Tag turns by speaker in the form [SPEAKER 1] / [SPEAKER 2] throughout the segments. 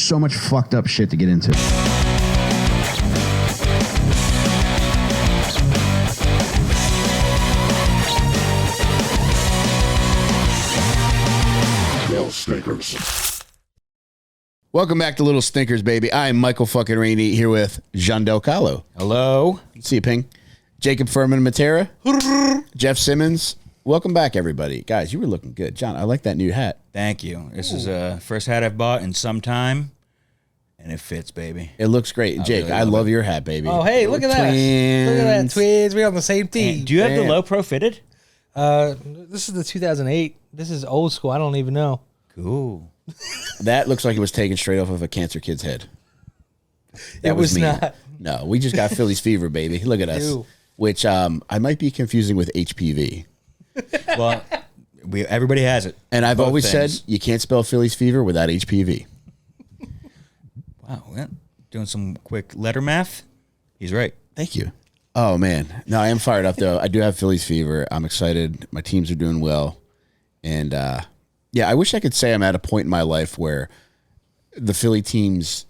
[SPEAKER 1] so much fucked up shit to get into. Welcome back to Little Stinkers, baby. I'm Michael fucking Rainey here with Jon Delcollo.
[SPEAKER 2] Hello.
[SPEAKER 1] See you, Ping. Jacob Furman Mattera. Jeff Simmons. Welcome back, everybody. Guys, you were looking good. John, I like that new hat.
[SPEAKER 2] Thank you. This is the first hat I've bought in some time, and it fits, baby.
[SPEAKER 1] It looks great. Jake, I love your hat, baby.
[SPEAKER 3] Oh, hey, look at that. Look at that, twins. We're on the same team.
[SPEAKER 2] Do you have the low pro fitted?
[SPEAKER 3] This is the 2008. This is old school. I don't even know.
[SPEAKER 2] Cool.
[SPEAKER 1] That looks like it was taken straight off of a cancer kid's head. That
[SPEAKER 3] It was
[SPEAKER 1] me.
[SPEAKER 3] not.
[SPEAKER 1] No, we just got Philly's fever, baby. Look at us.
[SPEAKER 3] Ew.
[SPEAKER 1] Which I might be confusing with HPV.
[SPEAKER 2] Well, everybody has it.
[SPEAKER 1] And I've
[SPEAKER 2] Both
[SPEAKER 1] always
[SPEAKER 2] things.
[SPEAKER 1] said you can't spell Philly's fever without HPV.
[SPEAKER 2] Wow, well, doing some quick letter math. He's right.
[SPEAKER 1] Thank you. Oh, man. No, I am fired up, though. I do have Philly's fever. I'm excited. My teams are doing well. And, yeah, I wish I could say I'm at a point in my life where the Philly teams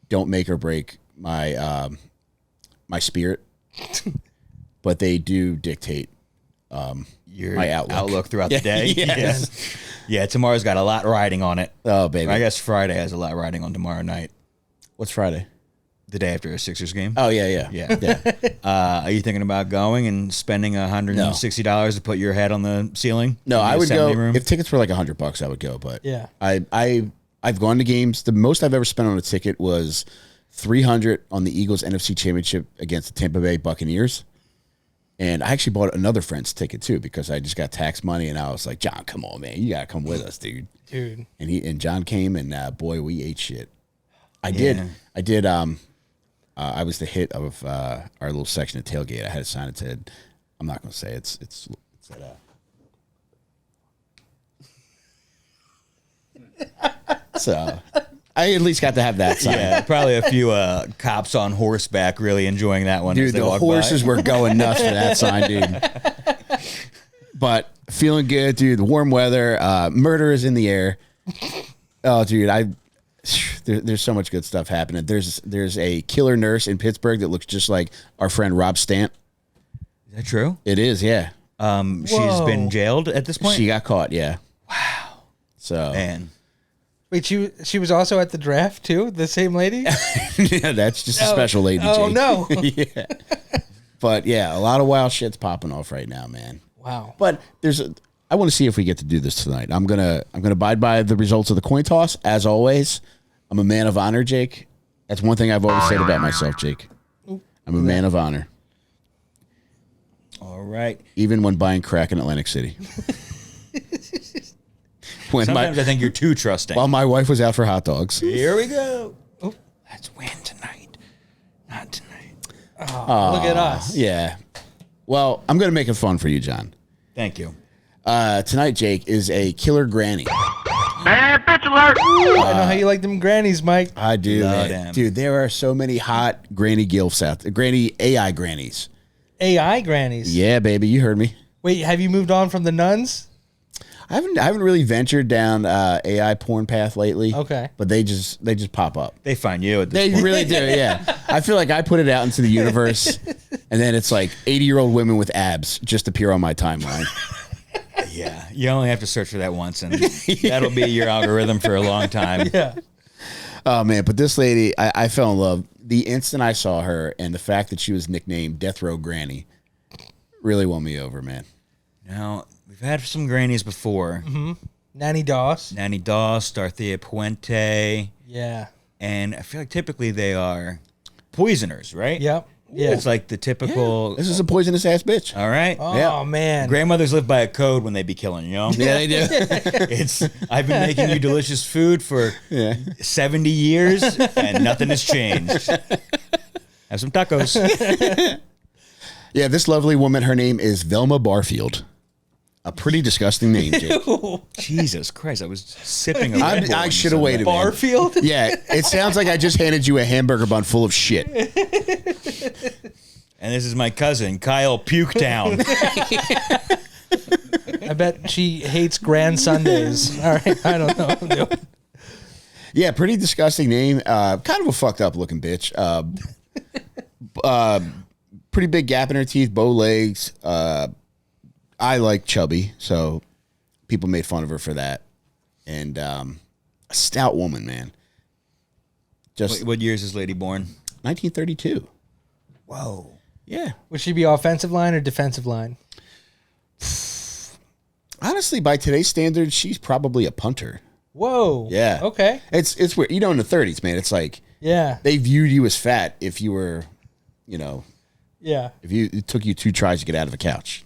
[SPEAKER 1] don't make or break my my spirit, but they do dictate
[SPEAKER 2] Your
[SPEAKER 1] my outlook
[SPEAKER 2] throughout the day.
[SPEAKER 1] Yes.
[SPEAKER 2] Yeah, tomorrow's got a lot riding on it.
[SPEAKER 1] Oh, baby.
[SPEAKER 2] I guess Friday has a lot riding on tomorrow night.
[SPEAKER 1] What's Friday?
[SPEAKER 2] The day after a Sixers game.
[SPEAKER 1] Oh, yeah.
[SPEAKER 2] Are you thinking about going and spending $160 to put your head on the ceiling?
[SPEAKER 1] No,
[SPEAKER 2] in the
[SPEAKER 1] I would go.
[SPEAKER 2] assembly room?
[SPEAKER 1] If tickets were like $100, I would go. But
[SPEAKER 3] Yeah.
[SPEAKER 1] I've gone to games. The most I've ever spent on a ticket was $300 on the Eagles NFC Championship against the Tampa Bay Buccaneers. And I actually bought another friend's ticket too because I just got tax money, and I was like, John, come on, man, you gotta come with us, dude. And John came, and boy, we ate shit. I did. I was the hit of our little section of tailgate. I had a sign that said, I'm not gonna say it's at so I at least got to have that sign.
[SPEAKER 2] Yeah, probably a few cops on horseback really enjoying that one.
[SPEAKER 1] Dude, the horses were going nuts for that sign, dude. But feeling good, dude. The warm weather, murder is in the air. Oh, dude, there's so much good stuff happening. There's a killer nurse in Pittsburgh that looks just like our friend Rob Stant.
[SPEAKER 2] Is that true?
[SPEAKER 1] It is, yeah.
[SPEAKER 2] She's been jailed at this point?
[SPEAKER 1] She got caught, yeah.
[SPEAKER 2] Wow.
[SPEAKER 1] So
[SPEAKER 2] Man.
[SPEAKER 3] Wait, she was also at the draft too? The same lady?
[SPEAKER 1] yeah, that's just a special lady,
[SPEAKER 3] Oh,
[SPEAKER 1] Jake.
[SPEAKER 3] no.
[SPEAKER 1] Yeah. But yeah, a lot of wild shit's popping off right now, man.
[SPEAKER 3] Wow.
[SPEAKER 1] But I want to see if we get to do this tonight. I'm gonna abide by the results of the coin toss, as always. I'm a man of honor, Jake. That's one thing I've always said about myself, Jake. I'm a man of honor.
[SPEAKER 2] All right.
[SPEAKER 1] Even when buying crack in Atlantic City.
[SPEAKER 2] Sometimes I think you're too trusting.
[SPEAKER 1] While my wife was out for hot dogs.
[SPEAKER 2] Here we go. Oh, let's win tonight. Not tonight.
[SPEAKER 3] Oh, look at us.
[SPEAKER 1] Yeah. Well, I'm going to make it fun for you, John.
[SPEAKER 2] Thank you.
[SPEAKER 1] Tonight, Jake, is a killer granny.
[SPEAKER 3] Bitch alert! I know how you like them grannies, Mike.
[SPEAKER 1] I do,
[SPEAKER 2] Love
[SPEAKER 1] man.
[SPEAKER 2] them.
[SPEAKER 1] Dude, there are so many hot granny gilfs out there. Granny AI grannies.
[SPEAKER 3] AI grannies.
[SPEAKER 1] Yeah, baby, you heard me.
[SPEAKER 3] Wait, have you moved on from the nuns?
[SPEAKER 1] I haven't really ventured down AI porn path lately.
[SPEAKER 3] Okay.
[SPEAKER 1] But they just pop up.
[SPEAKER 2] They find you at this
[SPEAKER 1] They
[SPEAKER 2] point.
[SPEAKER 1] really do, yeah. I feel like I put it out into the universe, and then it's like 80-year-old women with abs just appear on my timeline.
[SPEAKER 2] Yeah. You only have to search for that once, and that'll be your algorithm for a long time.
[SPEAKER 3] Yeah.
[SPEAKER 1] Oh, man, but this lady, I fell in love. The instant I saw her, and the fact that she was nicknamed Death Row Granny really won me over, man.
[SPEAKER 2] Now, we've had some grannies before.
[SPEAKER 3] Mm-hmm. Nanny Doss.
[SPEAKER 2] Nanny Doss, Dorothea Puente.
[SPEAKER 3] Yeah.
[SPEAKER 2] And I feel like typically they are poisoners, right?
[SPEAKER 3] Yep. Yeah.
[SPEAKER 2] It's like the typical...
[SPEAKER 1] This is a poisonous ass bitch.
[SPEAKER 2] All right.
[SPEAKER 3] Oh,
[SPEAKER 1] Yeah.
[SPEAKER 3] man.
[SPEAKER 2] Grandmothers live by a code when they be killing, you know?
[SPEAKER 1] Yeah, they do.
[SPEAKER 2] I've been making you delicious food for 70 years, and nothing has changed. Have some tacos.
[SPEAKER 1] Yeah, this lovely woman, her name is Velma Barfield. A pretty disgusting name, Jake.
[SPEAKER 2] Jesus Christ, I was sipping a Red Bull
[SPEAKER 1] I
[SPEAKER 2] when
[SPEAKER 1] should have
[SPEAKER 2] you said
[SPEAKER 1] waited.
[SPEAKER 2] that.
[SPEAKER 1] man.
[SPEAKER 3] Barfield?
[SPEAKER 1] Yeah, it sounds like I just handed you a hamburger bun full of shit.
[SPEAKER 2] And this is my cousin, Kyle Puketown.
[SPEAKER 3] I bet she hates Grand Sundays. All right. I don't know.
[SPEAKER 1] Yeah, pretty disgusting name. Kind of a fucked up looking bitch. Pretty big gap in her teeth, bow legs. I like chubby, so people made fun of her for that. And a stout woman, man. Just
[SPEAKER 2] What year is this lady born?
[SPEAKER 1] 1932.
[SPEAKER 2] Whoa.
[SPEAKER 1] Yeah.
[SPEAKER 3] Would she be offensive line or defensive line?
[SPEAKER 1] Honestly, by today's standards, she's probably a punter.
[SPEAKER 3] Whoa.
[SPEAKER 1] Yeah.
[SPEAKER 3] Okay.
[SPEAKER 1] It's weird. You know, in the 30s, man, it's like
[SPEAKER 3] Yeah.
[SPEAKER 1] they viewed you as fat if you were, you know,
[SPEAKER 3] Yeah.
[SPEAKER 1] if it took you 2 tries to get out of a couch.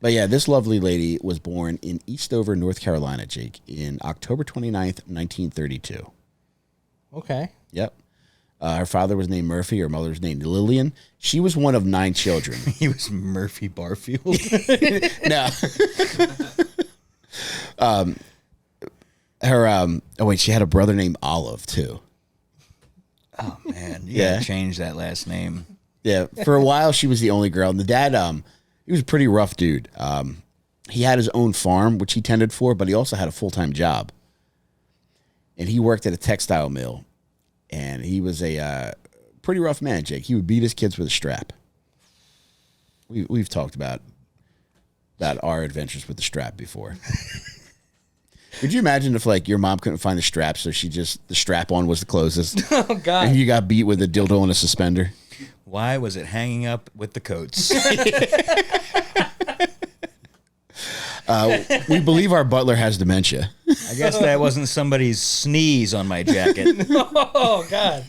[SPEAKER 1] But yeah, this lovely lady was born in Eastover, North Carolina, Jake, in October 29th, 1932.
[SPEAKER 3] Okay.
[SPEAKER 1] Yep. Her father was named Murphy. Her mother was named Lillian. She was one of 9 children.
[SPEAKER 2] He was Murphy Barfield.
[SPEAKER 1] No. She had a brother named Olive, too.
[SPEAKER 2] Oh, man. You
[SPEAKER 1] Yeah.
[SPEAKER 2] gotta change that last name.
[SPEAKER 1] Yeah, for a while she was the only girl. And the dad, he was a pretty rough dude. He had his own farm, which he tended for, but he also had a full-time job. And he worked at a textile mill. And he was a pretty rough man, Jake. He would beat his kids with a strap. We've talked about our adventures with the strap before. Could you imagine if, like, your mom couldn't find the strap, so the strap-on was the closest?
[SPEAKER 3] Oh, God.
[SPEAKER 1] And you got beat with a dildo and a suspender?
[SPEAKER 2] Why was it hanging up with the coats?
[SPEAKER 1] We believe our butler has dementia.
[SPEAKER 2] I guess that wasn't somebody's sneeze on my jacket.
[SPEAKER 3] Oh, God.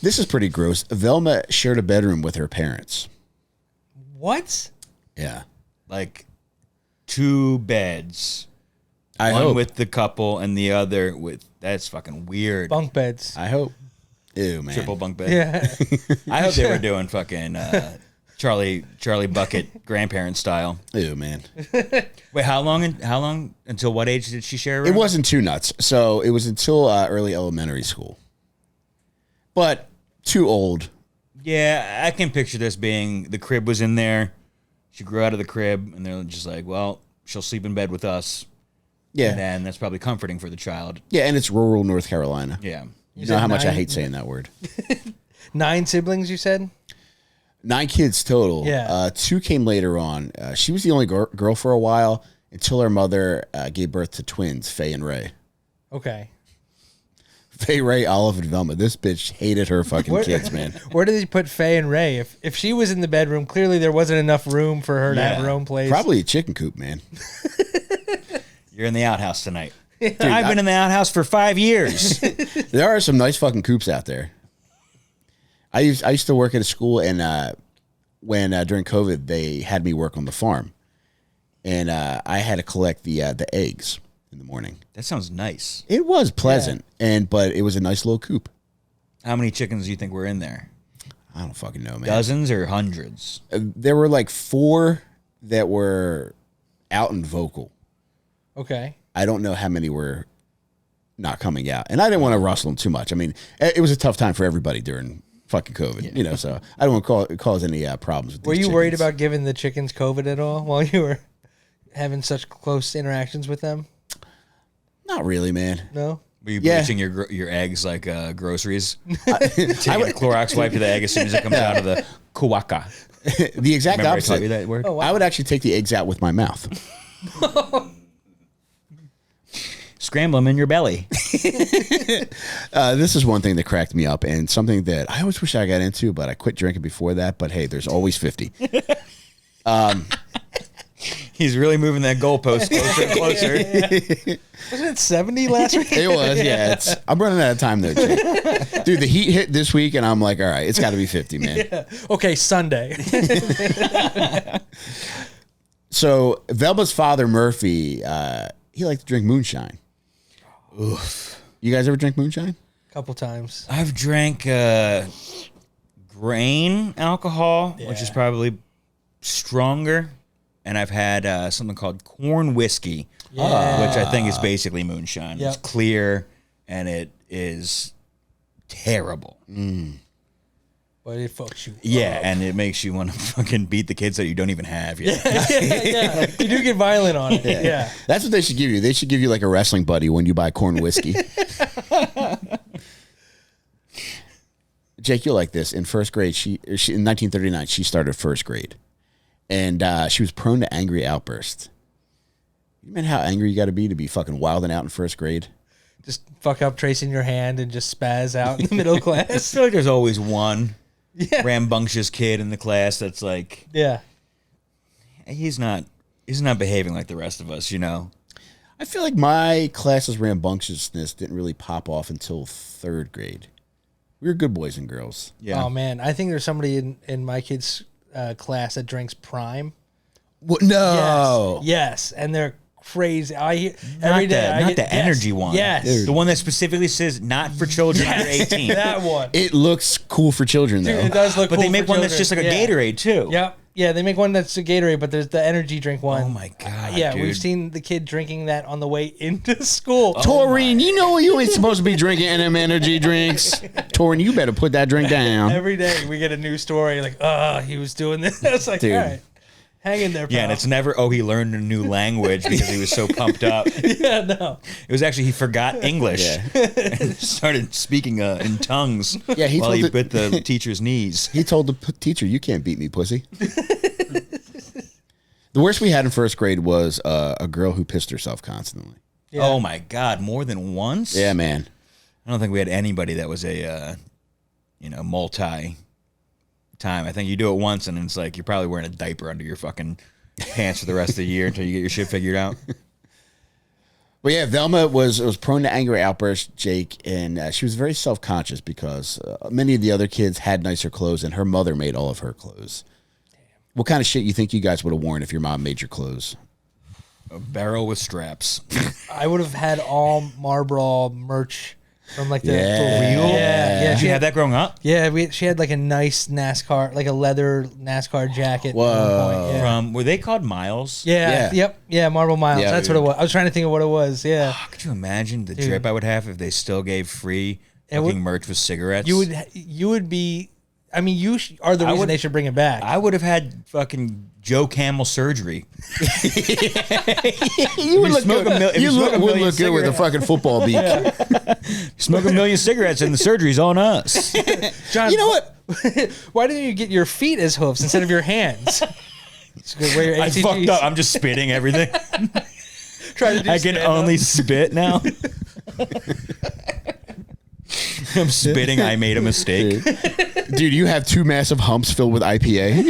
[SPEAKER 1] This is pretty gross. Velma shared a bedroom with her parents.
[SPEAKER 3] What?
[SPEAKER 1] Yeah.
[SPEAKER 2] Like 2 beds.
[SPEAKER 1] I
[SPEAKER 2] One
[SPEAKER 1] hope.
[SPEAKER 2] with the couple and the other with... That's fucking weird.
[SPEAKER 3] Bunk beds.
[SPEAKER 1] I hope. Ew, man.
[SPEAKER 2] Triple bunk bed.
[SPEAKER 3] Yeah.
[SPEAKER 2] I hope they were doing fucking Charlie Bucket grandparent style.
[SPEAKER 1] Ew, man.
[SPEAKER 2] Wait, how long until what age did she share a
[SPEAKER 1] It
[SPEAKER 2] room?
[SPEAKER 1] wasn't too nuts. So it was until early elementary school. But too old.
[SPEAKER 2] Yeah, I can picture this being the crib was in there. She grew out of the crib, and they're just like, well, she'll sleep in bed with us.
[SPEAKER 1] Yeah.
[SPEAKER 2] And then that's probably comforting for the child.
[SPEAKER 1] Yeah, and it's rural North Carolina.
[SPEAKER 2] Yeah.
[SPEAKER 1] You know how much I
[SPEAKER 3] 9?
[SPEAKER 1] hate saying that word.
[SPEAKER 3] 9 siblings, you said?
[SPEAKER 1] 9 kids total.
[SPEAKER 3] Yeah.
[SPEAKER 1] 2 came later on. She was the only girl for a while until her mother gave birth to twins, Faye and Ray.
[SPEAKER 3] Okay.
[SPEAKER 1] Faye, Ray, Olive, and Velma. This bitch hated her fucking kids, man.
[SPEAKER 3] Where did they put Faye and Ray? If she was in the bedroom, clearly there wasn't enough room for her to have her own place.
[SPEAKER 1] Probably a chicken coop, man.
[SPEAKER 2] You're in the outhouse tonight. Dude, I've been in the outhouse for 5 years.
[SPEAKER 1] There are some nice fucking coops out there. I used to work at a school, and when during COVID they had me work on the farm, and I had to collect the eggs in the morning.
[SPEAKER 2] That sounds nice.
[SPEAKER 1] It was pleasant, but it was a nice little coop.
[SPEAKER 2] How many chickens do you think were in there?
[SPEAKER 1] I don't fucking know, man.
[SPEAKER 2] Dozens or hundreds?
[SPEAKER 1] There were like 4 that were out and vocal.
[SPEAKER 3] Okay.
[SPEAKER 1] I don't know how many were not coming out, and I didn't want to rustle them too much. I mean, it was a tough time for everybody during fucking COVID, so I don't want to cause any problems with these
[SPEAKER 3] Were you worried
[SPEAKER 1] chickens.
[SPEAKER 3] about giving the chickens COVID at all while you were having such close interactions with them?
[SPEAKER 1] Not really, man.
[SPEAKER 3] No?
[SPEAKER 2] Were you
[SPEAKER 1] Yeah.
[SPEAKER 2] bleaching your eggs like groceries? Taking a Clorox wipe to the egg as soon as it comes out of the kuwaka.
[SPEAKER 1] The exact
[SPEAKER 2] Remember I
[SPEAKER 1] opposite.
[SPEAKER 2] taught you that word?
[SPEAKER 3] Oh, wow.
[SPEAKER 1] I would actually take the eggs out with my mouth.
[SPEAKER 2] Scramble them in your belly.
[SPEAKER 1] This is one thing that cracked me up, and something that I always wish I got into, but I quit drinking before that. But hey, there's always 50.
[SPEAKER 2] He's really moving that goalpost closer and closer.
[SPEAKER 3] Wasn't it 70 last week?
[SPEAKER 1] It was, yeah. I'm running out of time though, Jake. Dude, the heat hit this week, and I'm like, all right, it's got to be 50, man.
[SPEAKER 3] Yeah. Okay, Sunday.
[SPEAKER 1] So Velma's father, Murphy, he liked to drink moonshine. Oof. You guys ever drink moonshine?
[SPEAKER 3] Couple times.
[SPEAKER 2] I've drank grain alcohol, which is probably stronger. And I've had something called corn whiskey,
[SPEAKER 3] Yeah.
[SPEAKER 2] which I think is basically moonshine.
[SPEAKER 3] Yep.
[SPEAKER 2] It's clear, and it is terrible.
[SPEAKER 3] but it fucks you.
[SPEAKER 2] Yeah, and it makes you want to fucking beat the kids that you don't even have yet.
[SPEAKER 3] Yeah. You do get violent on it. Yeah.
[SPEAKER 1] That's what they should give you. They should give you like a wrestling buddy when you buy corn whiskey. Jake, you'll like this. In first grade, she in 1939, she started first grade. And she was prone to angry outbursts. You mean how angry you got to be fucking wilding out in first grade?
[SPEAKER 3] Just fuck up tracing your hand and just spaz out in the middle
[SPEAKER 2] I
[SPEAKER 3] class.
[SPEAKER 2] feel like there's always one rambunctious kid in the class that's like,
[SPEAKER 3] Yeah.
[SPEAKER 2] he's not behaving like the rest of us, you know?
[SPEAKER 1] I feel like my class's rambunctiousness didn't really pop off until third grade. We were good boys and girls.
[SPEAKER 2] Yeah.
[SPEAKER 3] Oh, man. I think there's somebody in my kid's class that drinks Prime.
[SPEAKER 1] What? No.
[SPEAKER 3] Yes. And they're crazy. I hear every day.
[SPEAKER 2] Not the energy one.
[SPEAKER 3] Yes.
[SPEAKER 2] The one that specifically says not for children under 18.
[SPEAKER 3] That one.
[SPEAKER 1] It looks cool for children, though.
[SPEAKER 3] Dude, it does look
[SPEAKER 2] But
[SPEAKER 3] cool
[SPEAKER 2] they make
[SPEAKER 3] for
[SPEAKER 2] one that's just
[SPEAKER 3] children.
[SPEAKER 2] like a Gatorade, too.
[SPEAKER 3] Yep. Yeah, they make one that's a Gatorade, but there's the energy drink one.
[SPEAKER 2] Oh, my God,
[SPEAKER 3] Yeah,
[SPEAKER 2] dude.
[SPEAKER 3] we've seen the kid drinking that on the way into school.
[SPEAKER 1] Taurine, you know you ain't supposed to be drinking them energy drinks. Taurine, you better put that drink down.
[SPEAKER 3] Every day we get a new story like, he was doing this. It's like,
[SPEAKER 1] Dude.
[SPEAKER 3] all right, hang in there, pal.
[SPEAKER 2] Yeah, and it's never, he learned a new language because he was so pumped up.
[SPEAKER 3] Yeah, no.
[SPEAKER 2] It was actually he forgot English and started speaking in tongues
[SPEAKER 1] Yeah,
[SPEAKER 2] while he bit the teacher's knees.
[SPEAKER 1] He told the teacher, "You can't beat me, pussy." The worst we had in first grade was a girl who pissed herself constantly.
[SPEAKER 3] Yeah.
[SPEAKER 2] Oh, my God. More than once?
[SPEAKER 1] Yeah, man.
[SPEAKER 2] I don't think we had anybody that was a, multi-time. I think you do it once, and it's like you're probably wearing a diaper under your fucking pants for the rest of the year until you get your shit figured out.
[SPEAKER 1] But yeah, Velma was prone to angry outbursts, Jake, and she was very self-conscious because many of the other kids had nicer clothes, and her mother made all of her clothes. Damn. What kind of shit you think you guys would have worn if your mom made your clothes?
[SPEAKER 2] A barrel with straps.
[SPEAKER 3] I would have had all Marlboro merch from like the
[SPEAKER 1] Yeah.
[SPEAKER 3] real. Yeah.
[SPEAKER 2] Did you have that growing up?
[SPEAKER 3] Yeah, she had like a nice NASCAR, like a letter NASCAR jacket. At one point. Yeah.
[SPEAKER 2] From, were they called Miles?
[SPEAKER 3] Yeah. Yep. Yeah. Marble Miles.
[SPEAKER 1] Yeah,
[SPEAKER 3] That's
[SPEAKER 1] dude.
[SPEAKER 3] what it was. I was trying to think of what it was. Yeah.
[SPEAKER 2] Oh, could you imagine the drip I would have if they still gave free
[SPEAKER 3] It would-
[SPEAKER 2] fucking merch with cigarettes?
[SPEAKER 3] You would be. I mean, you are the reason they should bring it back.
[SPEAKER 2] I would have had fucking Joe Camel surgery.
[SPEAKER 1] You would look
[SPEAKER 2] smoke
[SPEAKER 1] good.
[SPEAKER 2] a mil- if
[SPEAKER 1] You
[SPEAKER 2] you smoke a
[SPEAKER 1] would
[SPEAKER 2] million
[SPEAKER 1] look good with a fucking football beak.
[SPEAKER 2] Smoke a million cigarettes and the surgery's on us.
[SPEAKER 3] John,
[SPEAKER 1] You know what?
[SPEAKER 3] Why didn't you get your feet as hoofs instead of your hands? Wear your
[SPEAKER 2] I
[SPEAKER 3] ATGs.
[SPEAKER 2] fucked up. I'm just spitting everything.
[SPEAKER 3] Try to do
[SPEAKER 2] I can
[SPEAKER 3] stand-up.
[SPEAKER 2] only spit now. I'm spitting. I made a mistake.
[SPEAKER 1] Dude, you have two massive humps filled with IPA.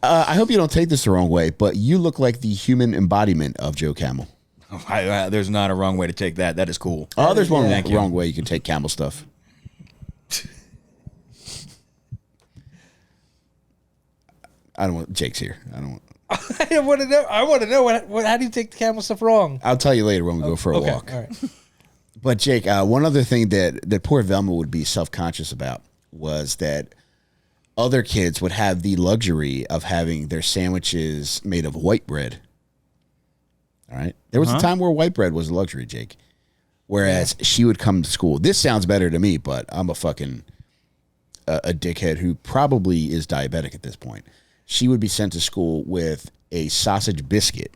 [SPEAKER 1] I hope you don't take this the wrong way, but you look like the human embodiment of Joe Camel.
[SPEAKER 2] There's not a wrong way to take that. That is cool.
[SPEAKER 1] Oh, there's one
[SPEAKER 2] Thank you.
[SPEAKER 1] wrong way you can take Camel stuff. I don't want Jake's here. I don't want.
[SPEAKER 3] I want to know. I want to know what. How do you take the camel stuff wrong?
[SPEAKER 1] I'll tell you later when we go for a
[SPEAKER 3] Okay.
[SPEAKER 1] walk.
[SPEAKER 3] All right.
[SPEAKER 1] But Jake, one other thing that poor Velma would be self-conscious about was that other kids would have the luxury of having their sandwiches made of white bread. All right. There was a time where white bread was a luxury, Jake. Whereas she would come to school. This sounds better to me, but I'm a fucking a dickhead who probably is diabetic at this point. She would be sent to school with a sausage biscuit.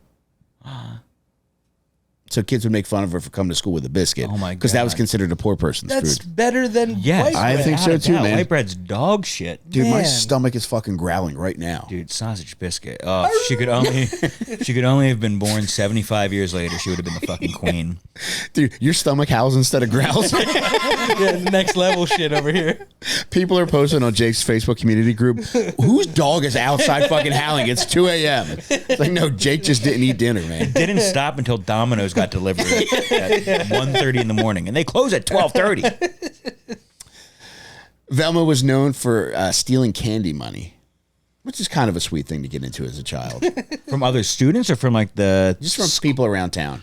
[SPEAKER 1] So kids would make fun of her for coming to school with a biscuit.
[SPEAKER 2] Oh, my
[SPEAKER 1] because that was
[SPEAKER 2] God.
[SPEAKER 1] considered a poor person's
[SPEAKER 3] That's
[SPEAKER 1] food.
[SPEAKER 3] better than
[SPEAKER 2] Yes,
[SPEAKER 3] white
[SPEAKER 1] I
[SPEAKER 3] bread.
[SPEAKER 1] think so
[SPEAKER 2] Without a
[SPEAKER 1] too,
[SPEAKER 2] doubt.
[SPEAKER 1] man.
[SPEAKER 2] White bread's dog shit.
[SPEAKER 1] Dude, my
[SPEAKER 3] Man.
[SPEAKER 1] stomach is fucking growling right now.
[SPEAKER 2] Dude, sausage biscuit. Oh, she could only have been born 75 years later. She would have been the fucking queen.
[SPEAKER 1] Dude, your stomach howls instead of growls.
[SPEAKER 3] Yeah, next level shit over here.
[SPEAKER 1] People are posting on Jake's Facebook community group, whose dog is outside fucking howling? It's 2 a.m. It's like, no, Jake just didn't eat dinner, man.
[SPEAKER 2] Didn't stop until Domino's got delivered at 1:30 in the morning, and they close at 12:30.
[SPEAKER 1] Velma was known for stealing candy money, which is kind of a sweet thing to get into as a child.
[SPEAKER 2] From other students or from like the
[SPEAKER 1] Just from people around town.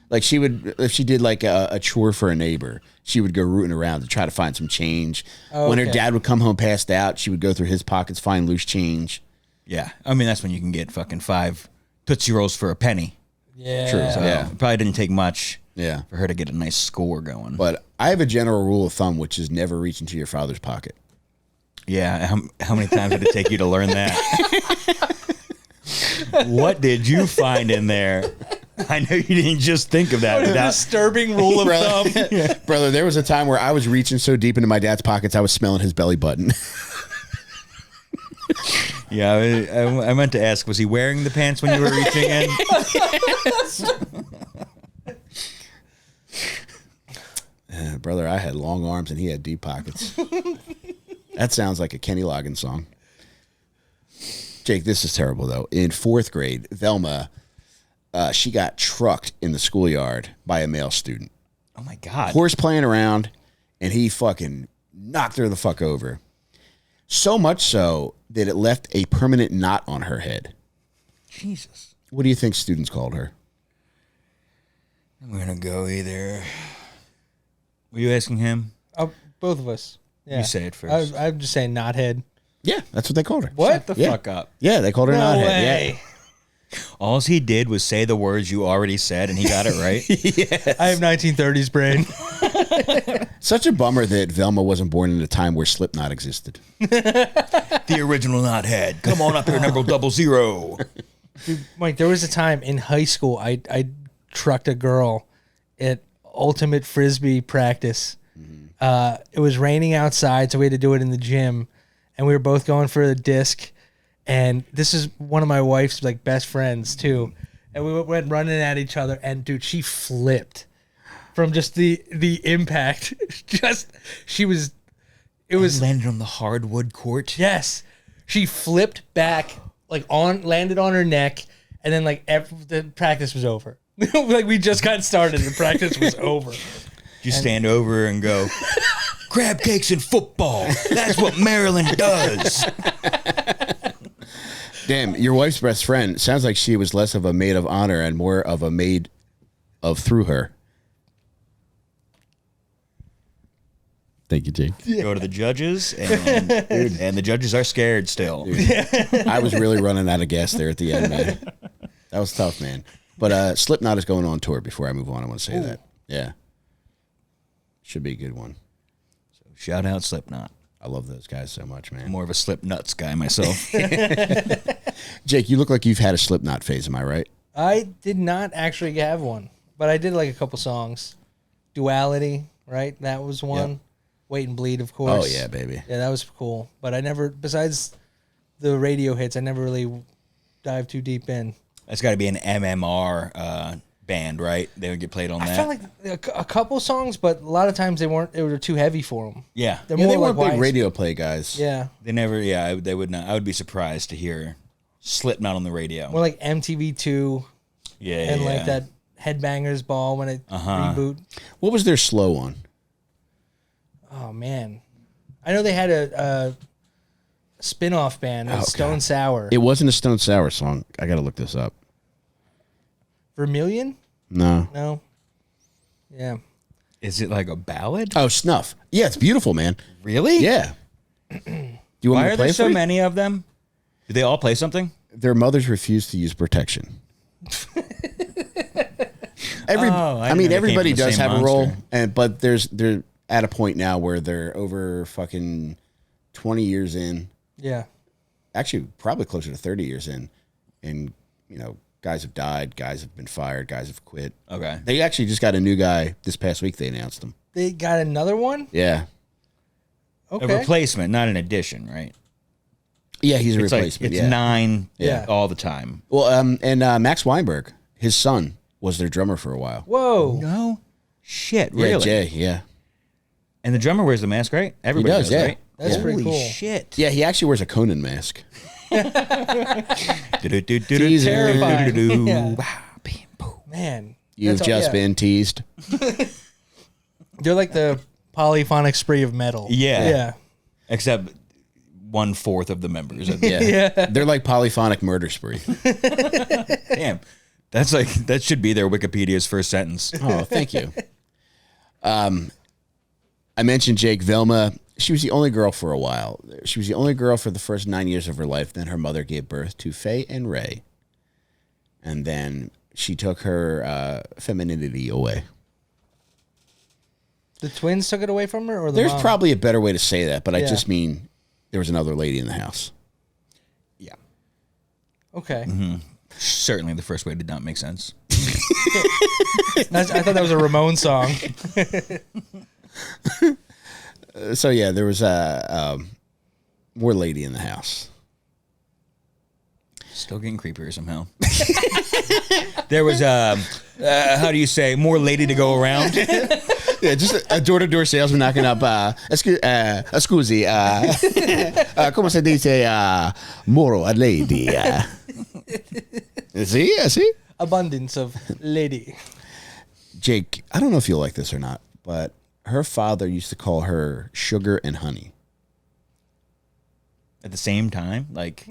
[SPEAKER 1] Like she would, if she did like a chore for a neighbor, she would go rooting around to try to find some change.
[SPEAKER 3] Oh,
[SPEAKER 1] When her
[SPEAKER 3] okay.
[SPEAKER 1] dad would come home passed out, she would go through his pockets, find loose change.
[SPEAKER 2] Yeah, I mean that's when you can get fucking 5 Tootsie Rolls for a penny.
[SPEAKER 3] Yeah.
[SPEAKER 1] True.
[SPEAKER 2] So
[SPEAKER 1] Yeah.
[SPEAKER 2] it probably didn't take much.
[SPEAKER 1] Yeah.
[SPEAKER 2] for her to get a nice score going.
[SPEAKER 1] But I have a general rule of thumb, which is never reach into your father's pocket.
[SPEAKER 2] Yeah, how many times did it take you to learn that? What did you find in there? I know you didn't just think of that.
[SPEAKER 3] What a disturbing rule of thumb.
[SPEAKER 1] Brother, there was a time where I was reaching so deep into my dad's pockets, I was smelling his belly button.
[SPEAKER 2] Yeah, I meant to ask, was he wearing the pants when you were reaching in?
[SPEAKER 1] Brother, I had long arms and he had deep pockets. That sounds like a Kenny Loggins song. Jake, this is terrible, though. In 4th grade, Velma, she got trucked in the schoolyard by a male student.
[SPEAKER 2] Oh, my God.
[SPEAKER 1] Horse playing around, and he fucking knocked her the fuck over. So much so that it left a permanent knot on her head.
[SPEAKER 2] Jesus.
[SPEAKER 1] What do you think students called her?
[SPEAKER 2] I'm going to go either. Were you asking him?
[SPEAKER 3] Both of us. Yeah.
[SPEAKER 2] You say it first.
[SPEAKER 3] I'm just saying knothead.
[SPEAKER 1] Yeah, that's what they called her.
[SPEAKER 3] What?
[SPEAKER 2] Shut the fuck up.
[SPEAKER 1] Yeah, they called her
[SPEAKER 3] No
[SPEAKER 1] knothead.
[SPEAKER 3] way.
[SPEAKER 1] Yeah.
[SPEAKER 2] All he did was say the words you already said, and he got it right.
[SPEAKER 1] Yes.
[SPEAKER 3] I have 1930s brain.
[SPEAKER 1] Such a bummer that Velma wasn't born in a time where Slipknot existed.
[SPEAKER 2] The original knothead. Come on up here, number 00.
[SPEAKER 3] Dude, Mike, there was a time in high school I trucked a girl at ultimate frisbee practice. It was raining outside, so we had to do it in the gym, and we were both going for the disc. And this is one of my wife's like best friends too, and we went running at each other. And dude, she flipped from just the impact. It was
[SPEAKER 2] Landed on the hardwood court.
[SPEAKER 3] yes, she flipped back landed on her neck, and then the practice was over. Like we just got started, the practice was over.
[SPEAKER 2] You stand over and go, crab cakes in football. That's what Maryland does.
[SPEAKER 1] Damn, your wife's best friend sounds like she was less of a maid of honor and more of a maid of through her. Thank you, Jake.
[SPEAKER 2] Go to the judges, and the judges are scared still.
[SPEAKER 1] I was really running out of gas there at the end, man. That was tough, man. But Slipknot is going on tour. Before I move on, I want to say that. Yeah. Should be a good one.
[SPEAKER 2] Shout out Slipknot.
[SPEAKER 1] I love those guys so much, man.
[SPEAKER 2] I'm more of a Slipknots guy myself.
[SPEAKER 1] Jake, you look like you've had a Slipknot phase. Am I right?
[SPEAKER 3] I did not actually have one, but I did like a couple songs. Duality, right? That was one.
[SPEAKER 1] Yep.
[SPEAKER 3] Wait and Bleed, of course.
[SPEAKER 1] Oh, yeah, baby.
[SPEAKER 3] Yeah, that was cool. But I never, besides the radio hits, I never really dived too deep in.
[SPEAKER 2] That's got to be an MMR band, right? They would get played on that.
[SPEAKER 3] I felt like a couple songs, but a lot of times they were too heavy for them.
[SPEAKER 2] Yeah.
[SPEAKER 3] They're
[SPEAKER 1] Yeah,
[SPEAKER 3] more
[SPEAKER 1] they weren't
[SPEAKER 3] like
[SPEAKER 1] big
[SPEAKER 3] wise-
[SPEAKER 1] radio play guys.
[SPEAKER 3] Yeah.
[SPEAKER 2] They never, they would not. I would be surprised to hear Slipknot on the radio.
[SPEAKER 3] More like MTV2
[SPEAKER 2] Yeah,
[SPEAKER 3] and
[SPEAKER 2] yeah.
[SPEAKER 3] like that Headbangers Ball when it reboot.
[SPEAKER 1] What was their slow on?
[SPEAKER 3] Oh, man. I know they had a spin-off band, Stone Sour.
[SPEAKER 1] It wasn't a Stone Sour song. I got to look this up.
[SPEAKER 3] Vermilion?
[SPEAKER 1] No.
[SPEAKER 3] No. Yeah.
[SPEAKER 2] Is it like a ballad?
[SPEAKER 1] Oh, Snuff. Yeah, it's beautiful, man.
[SPEAKER 2] Really?
[SPEAKER 1] Yeah. Do you want
[SPEAKER 2] Why
[SPEAKER 1] me to
[SPEAKER 2] are
[SPEAKER 1] play
[SPEAKER 2] there
[SPEAKER 1] it
[SPEAKER 2] so
[SPEAKER 1] for you?
[SPEAKER 2] many of them? Do they all play something?
[SPEAKER 1] Their mothers refused to use protection.
[SPEAKER 2] I didn't know they came
[SPEAKER 1] Everybody
[SPEAKER 2] from the
[SPEAKER 1] does
[SPEAKER 2] same
[SPEAKER 1] have a role,
[SPEAKER 2] monster.
[SPEAKER 1] but they're at a point now where they're over fucking 20 years in.
[SPEAKER 3] Yeah.
[SPEAKER 1] Actually, probably closer to 30 years in, and guys have died, guys have been fired, guys have quit.
[SPEAKER 2] Okay.
[SPEAKER 1] They actually just got a new guy this past week. They announced him.
[SPEAKER 3] They got another one?
[SPEAKER 1] Yeah,
[SPEAKER 2] A
[SPEAKER 3] Okay.
[SPEAKER 2] replacement, not an addition, right?
[SPEAKER 1] yeah, he's a
[SPEAKER 2] It's like
[SPEAKER 1] replacement.
[SPEAKER 2] it's
[SPEAKER 1] yeah.
[SPEAKER 2] 9
[SPEAKER 3] Yeah.
[SPEAKER 2] all the time.
[SPEAKER 1] Well, and Max Weinberg, his son, was their drummer for a while.
[SPEAKER 3] Whoa.
[SPEAKER 2] No shit,
[SPEAKER 1] Yeah,
[SPEAKER 2] really?
[SPEAKER 1] Jay. Yeah,
[SPEAKER 2] And the drummer wears the mask, right? Everybody
[SPEAKER 1] does, yeah.
[SPEAKER 2] right?
[SPEAKER 3] That's
[SPEAKER 1] Yeah.
[SPEAKER 3] pretty
[SPEAKER 2] Holy
[SPEAKER 3] cool.
[SPEAKER 2] shit.
[SPEAKER 1] yeah. He actually wears a Conan mask.
[SPEAKER 3] Terrifying. Yeah. Man.
[SPEAKER 1] You've
[SPEAKER 3] That's all-
[SPEAKER 1] just
[SPEAKER 3] yeah.
[SPEAKER 1] been teased.
[SPEAKER 3] They're like the polyphonic spree of metal.
[SPEAKER 2] Yeah.
[SPEAKER 3] Yeah.
[SPEAKER 2] Except 1/4 of the members.
[SPEAKER 1] Yeah.
[SPEAKER 3] Yeah.
[SPEAKER 1] They're like polyphonic murder spree.
[SPEAKER 2] Damn. That should be their Wikipedia's first sentence.
[SPEAKER 1] Oh, thank you. I mentioned Jake. Velma, she was the only girl for a while. She was the only girl for the first 9 years of her life. Then her mother gave birth to Faye and Ray. And then she took her femininity away.
[SPEAKER 3] The twins took it away from her, or the
[SPEAKER 1] There's
[SPEAKER 3] mom?
[SPEAKER 1] probably a better way to say that, but I
[SPEAKER 3] Yeah.
[SPEAKER 1] just mean there was another lady in the house.
[SPEAKER 2] Yeah.
[SPEAKER 3] Okay.
[SPEAKER 2] Certainly the first way did not make sense.
[SPEAKER 3] I thought that was a Ramon song.
[SPEAKER 1] So yeah, there was a more lady in the house.
[SPEAKER 2] Still getting creepier somehow. There was, how do you say, more lady to go around?
[SPEAKER 1] Yeah, just a door-to-door salesman knocking up. Scusi, como se dice, moro, a lady. See?
[SPEAKER 3] Abundance of lady.
[SPEAKER 1] Jake, I don't know if you'll like this or not, but her father used to call her sugar and honey.
[SPEAKER 2] At the same time? Like,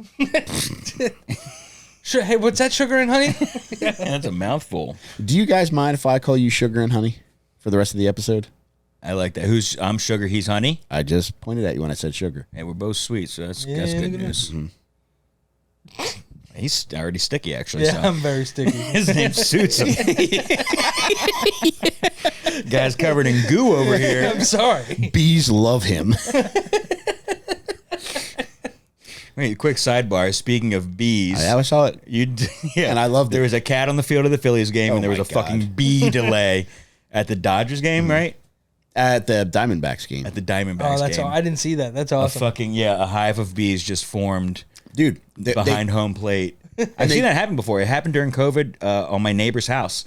[SPEAKER 3] Sure. Hey, what's that? Sugar and honey?
[SPEAKER 2] that's a mouthful.
[SPEAKER 1] Do you guys mind if I call you sugar and honey for the rest of the episode?
[SPEAKER 2] I like that. I'm sugar, he's honey.
[SPEAKER 1] I just pointed at you when I said sugar.
[SPEAKER 2] Hey, we're both sweet, so that's good
[SPEAKER 3] look at
[SPEAKER 2] news. He's already sticky, actually.
[SPEAKER 3] Yeah,
[SPEAKER 2] So.
[SPEAKER 3] I'm very sticky.
[SPEAKER 2] His name suits him. Guy's covered in goo over here.
[SPEAKER 3] I'm sorry.
[SPEAKER 1] Bees love him.
[SPEAKER 2] Wait, quick sidebar. Speaking of bees,
[SPEAKER 1] I saw it.
[SPEAKER 2] Yeah,
[SPEAKER 1] And I loved
[SPEAKER 2] There
[SPEAKER 1] it.
[SPEAKER 2] was a cat on the field of the Phillies game, and there was
[SPEAKER 1] my
[SPEAKER 2] a fucking
[SPEAKER 1] God.
[SPEAKER 2] bee delay at the Dodgers game, right?
[SPEAKER 1] At the Diamondbacks game.
[SPEAKER 2] At the Diamondbacks
[SPEAKER 3] Oh, that's
[SPEAKER 2] game.
[SPEAKER 3] all. I didn't see that. That's
[SPEAKER 2] A
[SPEAKER 3] awesome.
[SPEAKER 2] fucking a hive of bees just formed
[SPEAKER 1] Dude,
[SPEAKER 2] behind home plate. I've seen that happen before. It happened during COVID on my neighbor's house.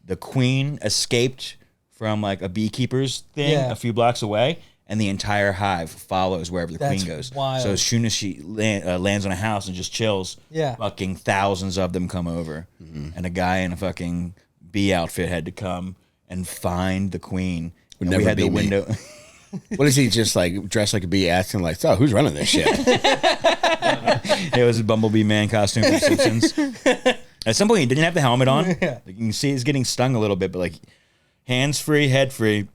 [SPEAKER 2] The queen escaped from like a beekeeper's thing
[SPEAKER 3] Yeah.
[SPEAKER 2] a few blocks away, and the entire hive follows wherever the
[SPEAKER 3] That's
[SPEAKER 2] queen goes.
[SPEAKER 3] wild.
[SPEAKER 2] So as soon as she lands on a house and just chills,
[SPEAKER 3] Yeah.
[SPEAKER 2] fucking thousands of them come over, and a guy in a fucking bee outfit had to come and find the queen. And
[SPEAKER 1] never
[SPEAKER 2] we had the
[SPEAKER 1] be me.
[SPEAKER 2] window.
[SPEAKER 1] What is he just like dressed like a bee asking like, so who's running this shit?
[SPEAKER 2] It was a Bumblebee man costume from Simpsons. At some point, he didn't have the helmet on.
[SPEAKER 3] Yeah.
[SPEAKER 2] You can see he's getting stung a little bit, but like hands free, head free.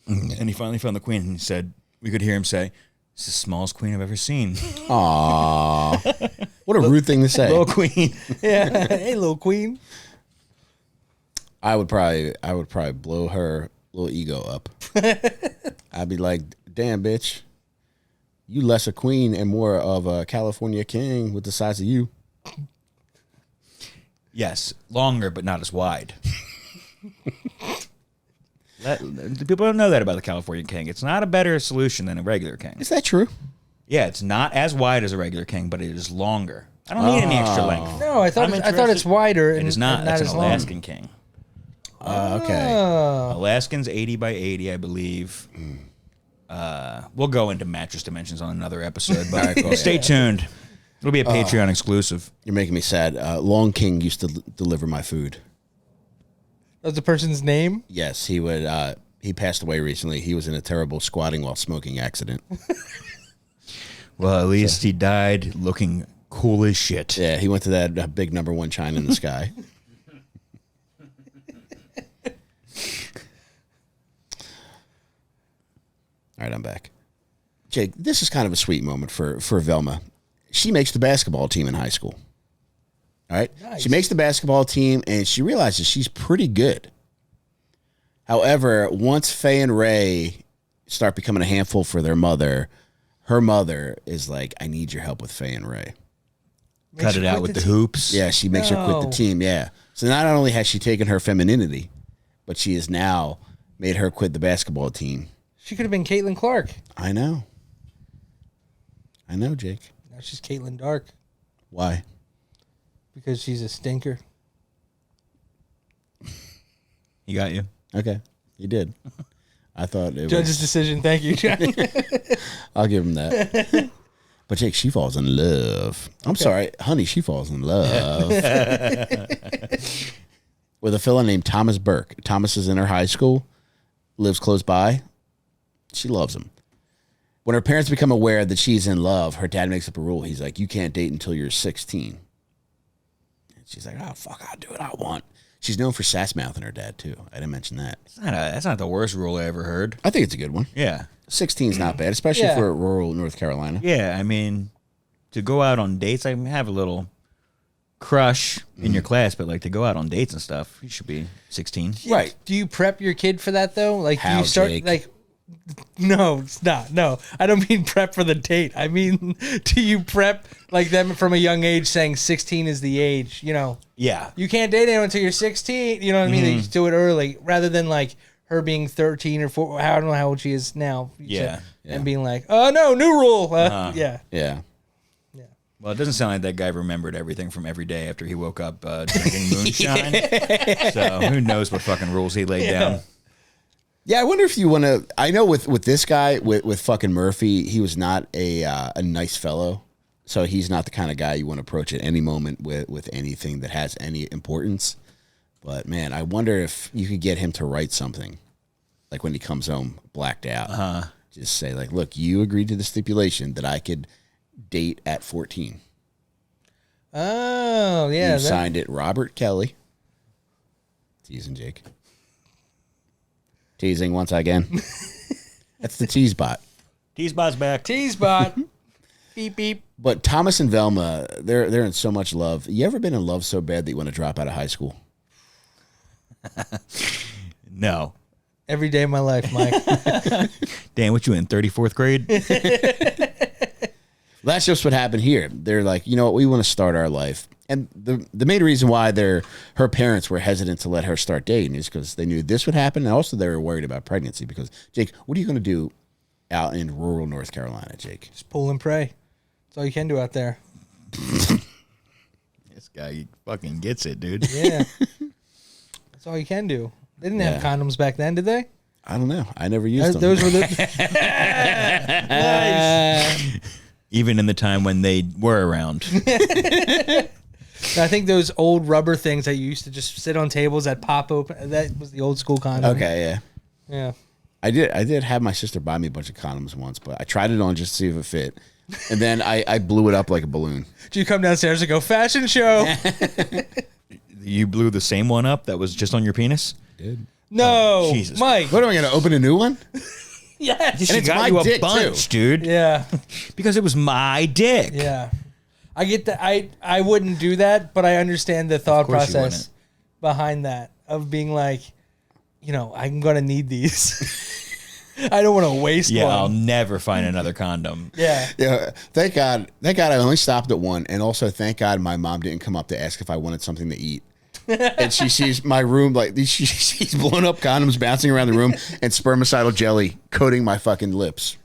[SPEAKER 2] And he finally found the queen, and he said, we could hear him say, "It's the smallest queen I've ever seen."
[SPEAKER 1] Aww. What a rude thing to say.
[SPEAKER 2] Little queen.
[SPEAKER 3] Yeah. Hey, little queen.
[SPEAKER 1] I would probably blow her little ego up. I'd be like, damn, bitch. You less a queen and more of a California king with the size of you.
[SPEAKER 2] Yes, longer, but not as wide. People don't know that about the California king. It's not a better solution than a regular king.
[SPEAKER 1] Is that true?
[SPEAKER 2] Yeah, it's not as wide as a regular king, but it is longer. I don't need any extra length.
[SPEAKER 3] No, I thought
[SPEAKER 2] I'm
[SPEAKER 3] it's
[SPEAKER 2] interested-
[SPEAKER 3] wider.
[SPEAKER 2] It
[SPEAKER 3] and,
[SPEAKER 2] is not.
[SPEAKER 3] and
[SPEAKER 2] That's an
[SPEAKER 3] as long.
[SPEAKER 2] Alaskan king.
[SPEAKER 1] Okay.
[SPEAKER 3] Oh.
[SPEAKER 2] Alaskan's 80 by 80, I believe. We'll go into mattress dimensions on another episode, but stay tuned. It'll be a Patreon exclusive.
[SPEAKER 1] You're making me sad. Long King used to deliver my food.
[SPEAKER 3] That's the person's name?
[SPEAKER 1] Yes, he would. He passed away recently. He was in a terrible squatting while smoking accident.
[SPEAKER 2] Well, at least he died looking cool as shit.
[SPEAKER 1] Yeah, he went to that big number one China in the sky. All right, I'm back. Jake, this is kind of a sweet moment for Velma. She makes the basketball team in high school. All right?
[SPEAKER 3] Nice.
[SPEAKER 1] She makes the basketball team, and she realizes she's pretty good. However, once Faye and Ray start becoming a handful for their mother, her mother is like, I need your help with Faye and Ray.
[SPEAKER 2] Cut it out with the hoops.
[SPEAKER 1] Yeah, she makes her quit the
[SPEAKER 3] No.
[SPEAKER 1] team, yeah. So not only has she taken her femininity, but she has now made her quit the basketball team.
[SPEAKER 3] She could have been Caitlin Clark.
[SPEAKER 1] I know, Jake.
[SPEAKER 3] Now she's Caitlin Dark
[SPEAKER 1] Why?
[SPEAKER 3] because she's a stinker.
[SPEAKER 2] He got you.
[SPEAKER 1] Okay, you did. I thought it
[SPEAKER 3] Judge's
[SPEAKER 1] was.
[SPEAKER 3] decision. Thank you, Judge.
[SPEAKER 1] I'll give him that. But Jake, she falls in love. I'm sorry, honey, she falls in love with a fella named Thomas Burke. Thomas is in her high school, lives close by. She loves him. When her parents become aware that she's in love, her dad makes up a rule. He's like, you can't date until you're 16. And she's like, oh, fuck, I'll do what I want. She's known for sass mouthing her dad, too. I didn't mention that.
[SPEAKER 2] That's not the worst rule I ever heard.
[SPEAKER 1] I think it's a good one.
[SPEAKER 2] Yeah.
[SPEAKER 1] 16 is not bad, especially
[SPEAKER 3] Yeah.
[SPEAKER 1] for rural North Carolina.
[SPEAKER 2] Yeah, I mean, to go out on dates, I have a little crush in your class, but like to go out on dates and stuff, you should be 16.
[SPEAKER 1] Right.
[SPEAKER 3] Do you prep your kid for that though? Like, do
[SPEAKER 1] How,
[SPEAKER 3] you start
[SPEAKER 1] Jake?
[SPEAKER 3] like? No, it's not. No, I don't mean prep for the date. I mean, do you prep like them from a young age, saying 16 is the age? You know,
[SPEAKER 2] Yeah.
[SPEAKER 3] you can't date anyone until you're 16. You know what I mean? They just do it early, rather than like her being 13 or 4. I don't know how old she is now.
[SPEAKER 2] Yeah.
[SPEAKER 3] And being like, oh no, new rule. Yeah.
[SPEAKER 1] Yeah.
[SPEAKER 2] Well, it doesn't sound like that guy remembered everything from every day after he woke up drinking moonshine. So who knows what fucking rules he laid down.
[SPEAKER 1] Yeah, I wonder if you want to. I know with this guy, with fucking Murphy, he was not a nice fellow. So he's not the kind of guy you want to approach at any moment with anything that has any importance. But man, I wonder if you could get him to write something, like when he comes home blacked out. Just say like, "Look, you agreed to the stipulation that I could date at 14.
[SPEAKER 3] Oh yeah.
[SPEAKER 1] You signed it, Robert Kelly." Teasing Jake. Teasing once again. That's the tease bot.
[SPEAKER 2] T-Spot's back.
[SPEAKER 3] T-spot. Beep beep.
[SPEAKER 1] But Thomas and Velma, they're in so much love. You ever been in love so bad that you want to drop out of high school?
[SPEAKER 2] No.
[SPEAKER 3] Every day of my life, Mike.
[SPEAKER 2] Dan, what you in, 34th grade?
[SPEAKER 1] That's just what happened here. They're like, you know what, we want to start our life. And the main reason why her parents were hesitant to let her start dating is because they knew this would happen. And also they were worried about pregnancy because, Jake, what are you going to do out in rural North Carolina, Jake?
[SPEAKER 3] Just pull and pray. That's all you can do out there.
[SPEAKER 2] This guy fucking gets it, dude.
[SPEAKER 3] Yeah. That's all you can do. They didn't have condoms back then, did they?
[SPEAKER 1] I don't know. I never used them.
[SPEAKER 3] Those were the nice.
[SPEAKER 2] Even in the time when they were around.
[SPEAKER 3] I think those old rubber things that you used to just sit on tables that pop open, that was the old school condom.
[SPEAKER 1] Okay, yeah.
[SPEAKER 3] Yeah.
[SPEAKER 1] I did have my sister buy me a bunch of condoms once, but I tried it on just to see if it fit. And then I blew it up like a balloon.
[SPEAKER 3] Did you come downstairs and go, fashion show?
[SPEAKER 2] You blew the same one up that was just on your penis?
[SPEAKER 1] Did.
[SPEAKER 3] No.
[SPEAKER 2] Jesus.
[SPEAKER 3] Mike.
[SPEAKER 1] What am I going to open a new one?
[SPEAKER 3] Yes.
[SPEAKER 2] She
[SPEAKER 1] it's
[SPEAKER 2] got
[SPEAKER 1] my
[SPEAKER 2] you a
[SPEAKER 1] dick,
[SPEAKER 2] bunch, dude.
[SPEAKER 3] Yeah.
[SPEAKER 2] Because it was my dick.
[SPEAKER 3] Yeah. I get that. I wouldn't do that, but I understand the thought
[SPEAKER 2] course you
[SPEAKER 3] process behind that of being like, you know, I'm going to need these. I don't want to waste
[SPEAKER 2] Yeah,
[SPEAKER 3] one.
[SPEAKER 2] I'll never find another condom.
[SPEAKER 3] Yeah.
[SPEAKER 1] Yeah, thank God I only stopped at one, and also thank God my mom didn't come up to ask if I wanted something to eat. And she sees my room like she's blowing up condoms bouncing around the room and spermicidal jelly coating my fucking lips.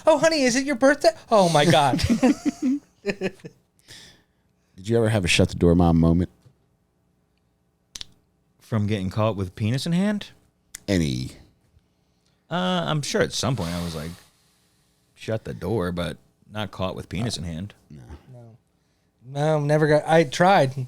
[SPEAKER 3] Oh, honey, is it your birthday? Oh my God.
[SPEAKER 1] Did you ever have a shut the door mom moment?
[SPEAKER 2] From getting caught with penis in hand?
[SPEAKER 1] Any?
[SPEAKER 2] I'm sure at some point I was like, shut the door, but not caught with penis in hand.
[SPEAKER 3] No, never got. I tried.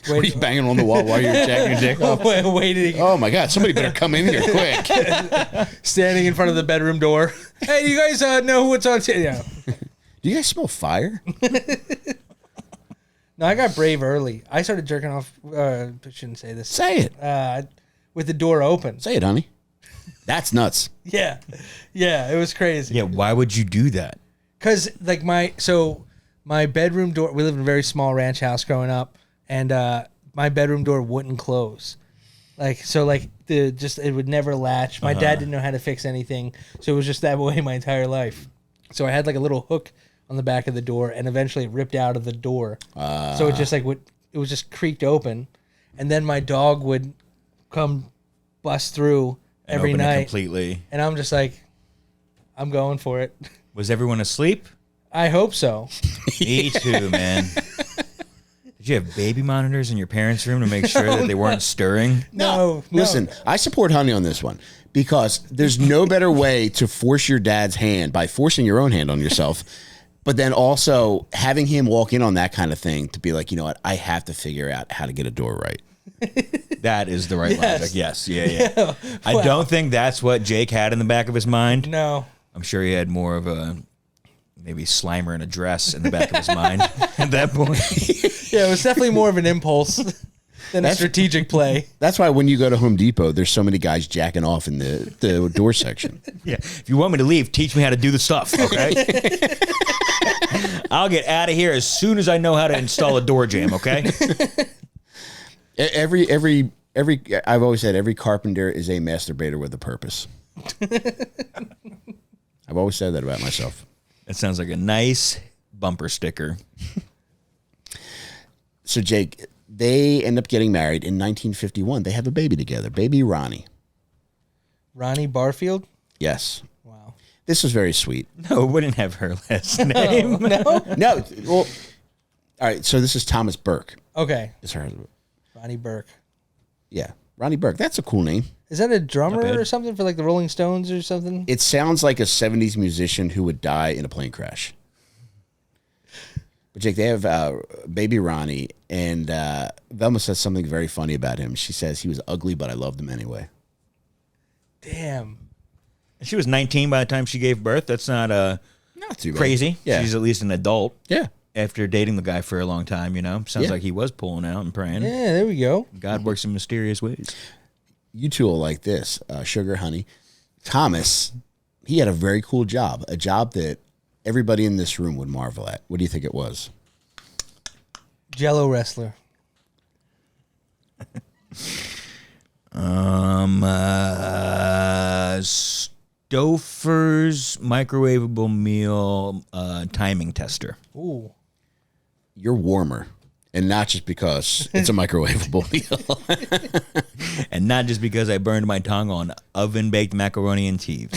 [SPEAKER 1] Were you banging on the wall while you were jacking your dick off?
[SPEAKER 3] Waiting,
[SPEAKER 1] Oh my God! Somebody better come in here quick.
[SPEAKER 3] standing in front of the bedroom door. Hey, do you guys know what's on? Yeah.
[SPEAKER 1] Do you guys smell fire?
[SPEAKER 3] No, I got brave early. I started jerking off. I shouldn't say this.
[SPEAKER 1] Say it.
[SPEAKER 3] With the door open.
[SPEAKER 1] Say it, honey. That's nuts.
[SPEAKER 3] Yeah, yeah, it was crazy.
[SPEAKER 2] Yeah, why would you do that?
[SPEAKER 3] Cause like my bedroom door. We lived in a very small ranch house growing up, and my bedroom door wouldn't close. It would never latch. My dad didn't know how to fix anything, so it was just that way my entire life. So I had like a little hook on the back of the door, and eventually it ripped out of the door. So it just it was just creaked open, and then my dog would come bust through
[SPEAKER 2] And
[SPEAKER 3] every
[SPEAKER 2] open it
[SPEAKER 3] night
[SPEAKER 2] completely.
[SPEAKER 3] and I'm just like, I'm going for it.
[SPEAKER 2] Was everyone asleep?
[SPEAKER 3] I hope so.
[SPEAKER 2] Me too, man. Did you have baby monitors in your parents' room to make sure that they weren't stirring?
[SPEAKER 3] No.
[SPEAKER 1] Listen, I support Honey on this one because there's no better way to force your dad's hand by forcing your own hand on yourself, but then also having him walk in on that kind of thing to be like, you know what, I have to figure out how to get a door right.
[SPEAKER 2] That is the right
[SPEAKER 3] Yes.
[SPEAKER 2] logic. Yes, yeah. I don't think that's what Jake had in the back of his mind.
[SPEAKER 3] No.
[SPEAKER 2] I'm sure he had more of a maybe Slimer in a dress in the back of his mind at that point.
[SPEAKER 3] Yeah, it was definitely more of an impulse. than a strategic play.
[SPEAKER 1] That's why when you go to Home Depot, there's so many guys jacking off in the door section.
[SPEAKER 2] Yeah. If you want me to leave, teach me how to do the stuff, okay? I'll get out of here as soon as I know how to install a door jamb, okay?
[SPEAKER 1] Every I've always said every carpenter is a masturbator with a purpose. I've always said that about myself.
[SPEAKER 2] That sounds like a nice bumper sticker.
[SPEAKER 1] So, Jake, they end up getting married in 1951. They have a baby together, baby Ronnie.
[SPEAKER 3] Ronnie Barfield?
[SPEAKER 1] Yes.
[SPEAKER 3] Wow.
[SPEAKER 1] This was very sweet.
[SPEAKER 2] No, it wouldn't have her last name.
[SPEAKER 3] No?
[SPEAKER 1] No. Well, all right. So this is Thomas Burke.
[SPEAKER 3] Okay.
[SPEAKER 1] Is her husband.
[SPEAKER 3] Ronnie Burke.
[SPEAKER 1] Yeah. Ronnie Burke. That's a cool name.
[SPEAKER 3] Is that a drummer
[SPEAKER 2] bad.
[SPEAKER 3] or something for like the Rolling Stones or something?
[SPEAKER 1] It sounds like a 70s musician who would die in a plane crash. But Jake, they have baby Ronnie, and Velma says something very funny about him. She says he was ugly, but I loved him anyway.
[SPEAKER 3] Damn.
[SPEAKER 2] She was 19 by the time she gave birth. That's not
[SPEAKER 1] Not too bad.
[SPEAKER 2] crazy.
[SPEAKER 1] Yeah.
[SPEAKER 2] She's at least an adult.
[SPEAKER 1] Yeah.
[SPEAKER 2] After dating the guy for a long time, you know? Sounds
[SPEAKER 1] Yeah.
[SPEAKER 2] like he was pulling out and praying.
[SPEAKER 3] Yeah, there we go.
[SPEAKER 2] God works in mysterious ways.
[SPEAKER 1] You two will like this, Sugar Honey. Thomas, he had a very cool job, a job that everybody in this room would marvel at. What do you think it was?
[SPEAKER 3] Jello wrestler.
[SPEAKER 2] Stouffer's microwavable meal timing tester.
[SPEAKER 3] Ooh.
[SPEAKER 1] You're warmer, and not just because it's a microwavable meal.
[SPEAKER 2] And not just because I burned my tongue on oven-baked macaroni and cheese.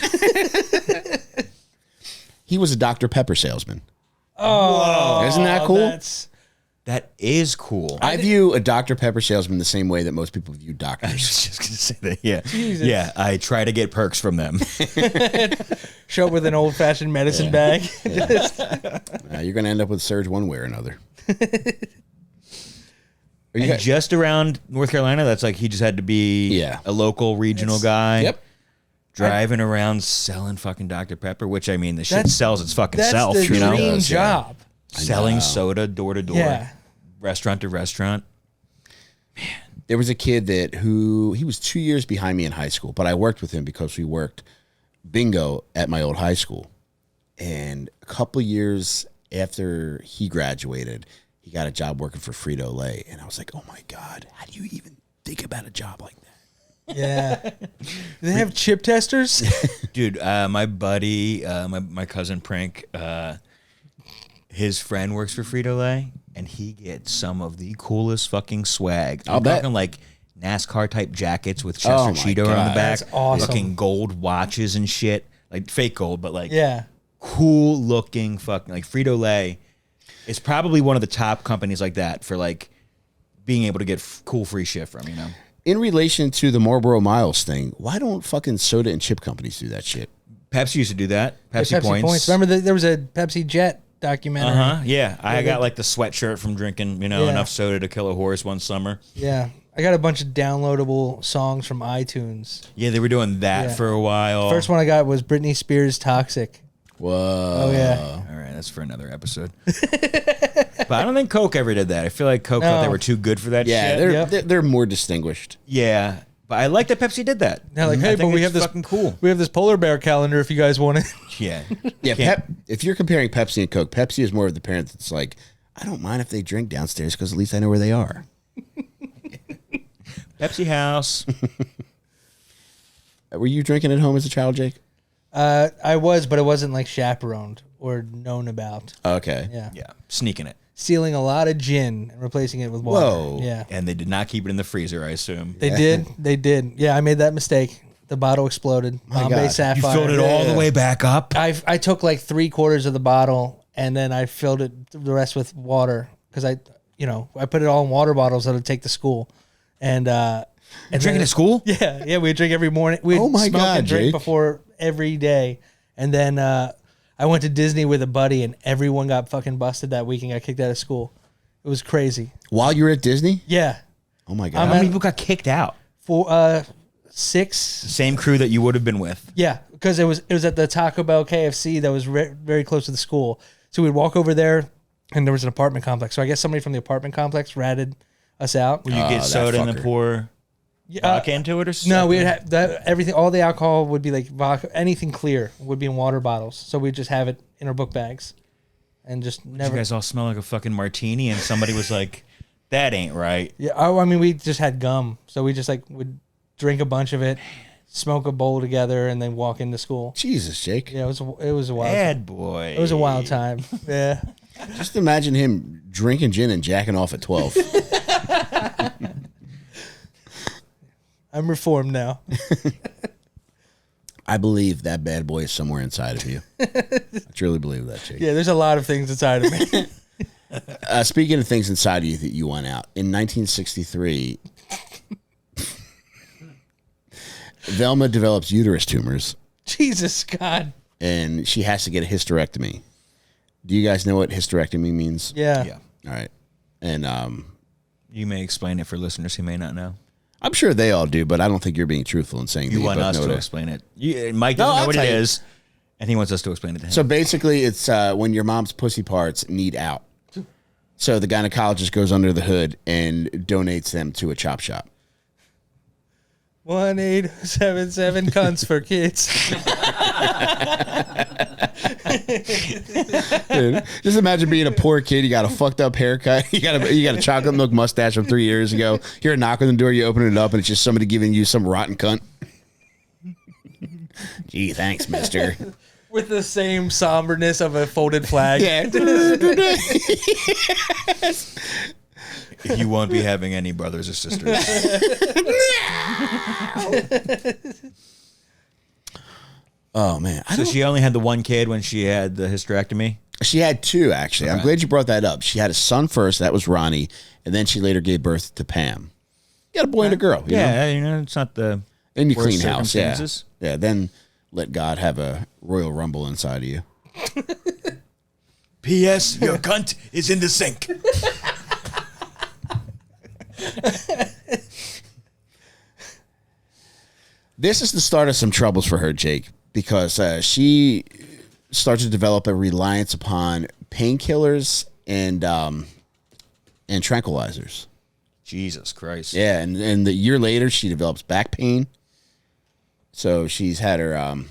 [SPEAKER 1] He was a Dr. Pepper salesman.
[SPEAKER 3] Oh,
[SPEAKER 1] Isn't that cool?
[SPEAKER 2] That is cool.
[SPEAKER 1] I view a Dr. Pepper salesman the same way that most people view
[SPEAKER 2] I
[SPEAKER 1] doctors.
[SPEAKER 2] was just going to say that, yeah.
[SPEAKER 3] Jesus.
[SPEAKER 2] Yeah, I try to get perks from them.
[SPEAKER 3] Show up with an old-fashioned medicine bag.
[SPEAKER 1] You're going to end up with Surge one way or another. Are you
[SPEAKER 2] And
[SPEAKER 1] guys-
[SPEAKER 2] just around North Carolina, that's like he just had to be
[SPEAKER 1] Yeah.
[SPEAKER 2] a local regional guy.
[SPEAKER 1] Yep.
[SPEAKER 2] Driving around selling fucking Dr. Pepper, which I mean, the shit
[SPEAKER 3] That's-
[SPEAKER 2] sells its fucking
[SPEAKER 3] That's
[SPEAKER 2] self,
[SPEAKER 3] the
[SPEAKER 2] you know?
[SPEAKER 3] dream
[SPEAKER 1] does, yeah.
[SPEAKER 3] job.
[SPEAKER 2] Selling soda door to door,
[SPEAKER 3] Yeah.
[SPEAKER 2] restaurant to restaurant.
[SPEAKER 1] There was a kid he was 2 years behind me in high school, but I worked with him because we worked bingo at my old high school. And a couple years after he graduated, he got a job working for Frito-Lay. And I was like, oh my God, how do you even think about a job like that?
[SPEAKER 3] Yeah. Do they have chip testers?
[SPEAKER 2] Dude, my buddy, my cousin Prank, his friend works for Frito-Lay, and he gets some of the coolest fucking swag.
[SPEAKER 1] I'll
[SPEAKER 2] I'm
[SPEAKER 1] bet.
[SPEAKER 2] talking like NASCAR type jackets with
[SPEAKER 1] Oh
[SPEAKER 2] Chester
[SPEAKER 1] my
[SPEAKER 2] Cheeto on the
[SPEAKER 1] God.
[SPEAKER 2] back.
[SPEAKER 3] That's awesome.
[SPEAKER 2] Looking gold watches and shit. Like fake gold, but like
[SPEAKER 3] Yeah.
[SPEAKER 2] cool looking fucking, like Frito-Lay is probably one of the top companies like that for like being able to get cool free shit from, you know?
[SPEAKER 1] In relation to the Marlboro Miles thing, why don't fucking soda and chip companies do that shit?
[SPEAKER 2] Pepsi used to do that. Pepsi,
[SPEAKER 3] Pepsi
[SPEAKER 2] Points.
[SPEAKER 3] Remember there was a Pepsi Jet documentary?
[SPEAKER 2] Uh-huh. Yeah. I got like the sweatshirt from drinking, you know,
[SPEAKER 3] Yeah.
[SPEAKER 2] enough soda to kill a horse one summer.
[SPEAKER 3] Yeah. I got a bunch of downloadable songs from iTunes.
[SPEAKER 2] Yeah, they were doing that
[SPEAKER 3] Yeah.
[SPEAKER 2] for a while.
[SPEAKER 3] First one I got was Britney Spears' Toxic.
[SPEAKER 1] Whoa.
[SPEAKER 3] Oh, yeah.
[SPEAKER 2] All right, that's for another episode. But I don't think Coke ever did that. I feel like Coke thought they
[SPEAKER 3] No.
[SPEAKER 2] were too good for that
[SPEAKER 1] Yeah,
[SPEAKER 2] shit.
[SPEAKER 1] they're more distinguished.
[SPEAKER 2] Yeah. But I like that Pepsi did that.
[SPEAKER 3] They're like,
[SPEAKER 2] I
[SPEAKER 3] hey,
[SPEAKER 2] think
[SPEAKER 3] but we
[SPEAKER 2] it's
[SPEAKER 3] have this
[SPEAKER 2] fucking cool.
[SPEAKER 3] We have this polar bear calendar if you guys want it.
[SPEAKER 2] Yeah.
[SPEAKER 1] Yeah,
[SPEAKER 2] Can't-
[SPEAKER 1] if you're comparing Pepsi and Coke, Pepsi is more of the parent that's like, I don't mind if they drink downstairs because at least I know where they are.
[SPEAKER 2] Pepsi House.
[SPEAKER 1] Were you drinking at home as a child, Jake?
[SPEAKER 3] I was, but it wasn't like chaperoned or known about.
[SPEAKER 1] Okay.
[SPEAKER 3] Yeah.
[SPEAKER 2] Yeah. Sneaking it.
[SPEAKER 3] Stealing a lot of gin and replacing it with water.
[SPEAKER 1] Whoa.
[SPEAKER 3] Yeah.
[SPEAKER 2] And they did not keep it in the freezer, I assume.
[SPEAKER 3] They did. They did. Yeah, I made that mistake. The bottle exploded. Bombay
[SPEAKER 1] God. You
[SPEAKER 3] Sapphire.
[SPEAKER 2] You filled it all the way back up.
[SPEAKER 3] I took like 3/4 of the bottle and then I filled it the rest with water because I put it all in water bottles that I'd take to school. And
[SPEAKER 2] Drinking
[SPEAKER 3] then-
[SPEAKER 2] at school?
[SPEAKER 3] Yeah, we drink every morning. We
[SPEAKER 1] Oh my
[SPEAKER 3] smoke
[SPEAKER 1] God,
[SPEAKER 3] and drink
[SPEAKER 1] Jake.
[SPEAKER 3] before every day. And then I went to Disney with a buddy, and everyone got fucking busted that week and got kicked out of school. It was crazy.
[SPEAKER 1] While you were at Disney?
[SPEAKER 3] Yeah,
[SPEAKER 1] Oh my
[SPEAKER 3] I'm
[SPEAKER 1] God.
[SPEAKER 2] How many people got kicked out?
[SPEAKER 3] for 6.
[SPEAKER 2] Same crew that you would have been with.
[SPEAKER 3] Yeah, because it was at the Taco Bell KFC that was very close to the school. So we'd walk over there, and there was an apartment complex. So I guess somebody from the apartment complex ratted us out.
[SPEAKER 2] Would you get
[SPEAKER 1] that
[SPEAKER 2] soda and
[SPEAKER 1] fucker.
[SPEAKER 2] then pour vodka into it or something?
[SPEAKER 3] No, we would have that, everything. All the alcohol would be like vodka. Anything clear would be in water bottles. So we'd just have it in our book bags, and just never.
[SPEAKER 2] You guys all smell like a fucking martini, and somebody was like, "That ain't right."
[SPEAKER 3] Yeah, I mean, we just had gum, so we just like would drink a bunch of it, smoke a bowl together, and then walk into school.
[SPEAKER 1] Jesus, Jake.
[SPEAKER 3] Yeah, it was a wild.
[SPEAKER 2] Bad boy.
[SPEAKER 3] It was a wild time. Yeah.
[SPEAKER 1] Just imagine him drinking gin and jacking off at 12.
[SPEAKER 3] I'm reformed now.
[SPEAKER 1] I believe that bad boy is somewhere inside of you. I truly believe that, Jake.
[SPEAKER 3] Yeah, there's a lot of things inside of me.
[SPEAKER 1] Speaking of things inside of you that you want out, in 1963, Velma develops uterus tumors,
[SPEAKER 3] Jesus God.
[SPEAKER 1] and she has to get a hysterectomy. Do you guys know what hysterectomy means?
[SPEAKER 3] Yeah.
[SPEAKER 2] Yeah.
[SPEAKER 1] All right. And
[SPEAKER 2] You may explain it for listeners who may not know.
[SPEAKER 1] I'm sure they all do, but I don't think you're being truthful in saying
[SPEAKER 2] You
[SPEAKER 1] that
[SPEAKER 2] want
[SPEAKER 1] both
[SPEAKER 2] us
[SPEAKER 1] know
[SPEAKER 2] to
[SPEAKER 1] it.
[SPEAKER 2] explain it. Mike
[SPEAKER 1] No,
[SPEAKER 2] doesn't know
[SPEAKER 1] I'll
[SPEAKER 2] what it
[SPEAKER 1] tell you.
[SPEAKER 2] is, and he wants us to explain it to him.
[SPEAKER 1] So basically, it's when your mom's pussy parts need out. So the gynecologist goes under the hood and donates them to a chop shop.
[SPEAKER 3] 1877 cunts for kids.
[SPEAKER 1] Dude, just imagine being a poor kid. You got a fucked up haircut. You got a chocolate milk mustache from 3 years ago. You hear a knock on the door. You open it up, and it's just somebody giving you some rotten cunt. Gee, thanks, mister.
[SPEAKER 3] With the same somberness of a folded flag.
[SPEAKER 1] Yeah.
[SPEAKER 2] You won't be having any brothers or sisters.
[SPEAKER 1] Oh man.
[SPEAKER 2] So she only had the one kid when she had the hysterectomy?
[SPEAKER 1] She had two, actually. I'm
[SPEAKER 2] Okay.
[SPEAKER 1] glad you brought that up. She had a son first. That was Ronnie, and then she later gave birth to Pam. You got a boy and a girl. You know?
[SPEAKER 2] Yeah, it's not the
[SPEAKER 1] And you
[SPEAKER 2] worst
[SPEAKER 1] clean house. Yeah.
[SPEAKER 2] circumstances.
[SPEAKER 1] Yeah. Then let God have a Royal Rumble inside of you.
[SPEAKER 2] P.S. Your cunt is in the sink.
[SPEAKER 1] This is the start of some troubles for her, Jake, because she starts to develop a reliance upon painkillers and tranquilizers.
[SPEAKER 2] Jesus Christ.
[SPEAKER 1] Yeah, and the year later she develops back pain. So she's had her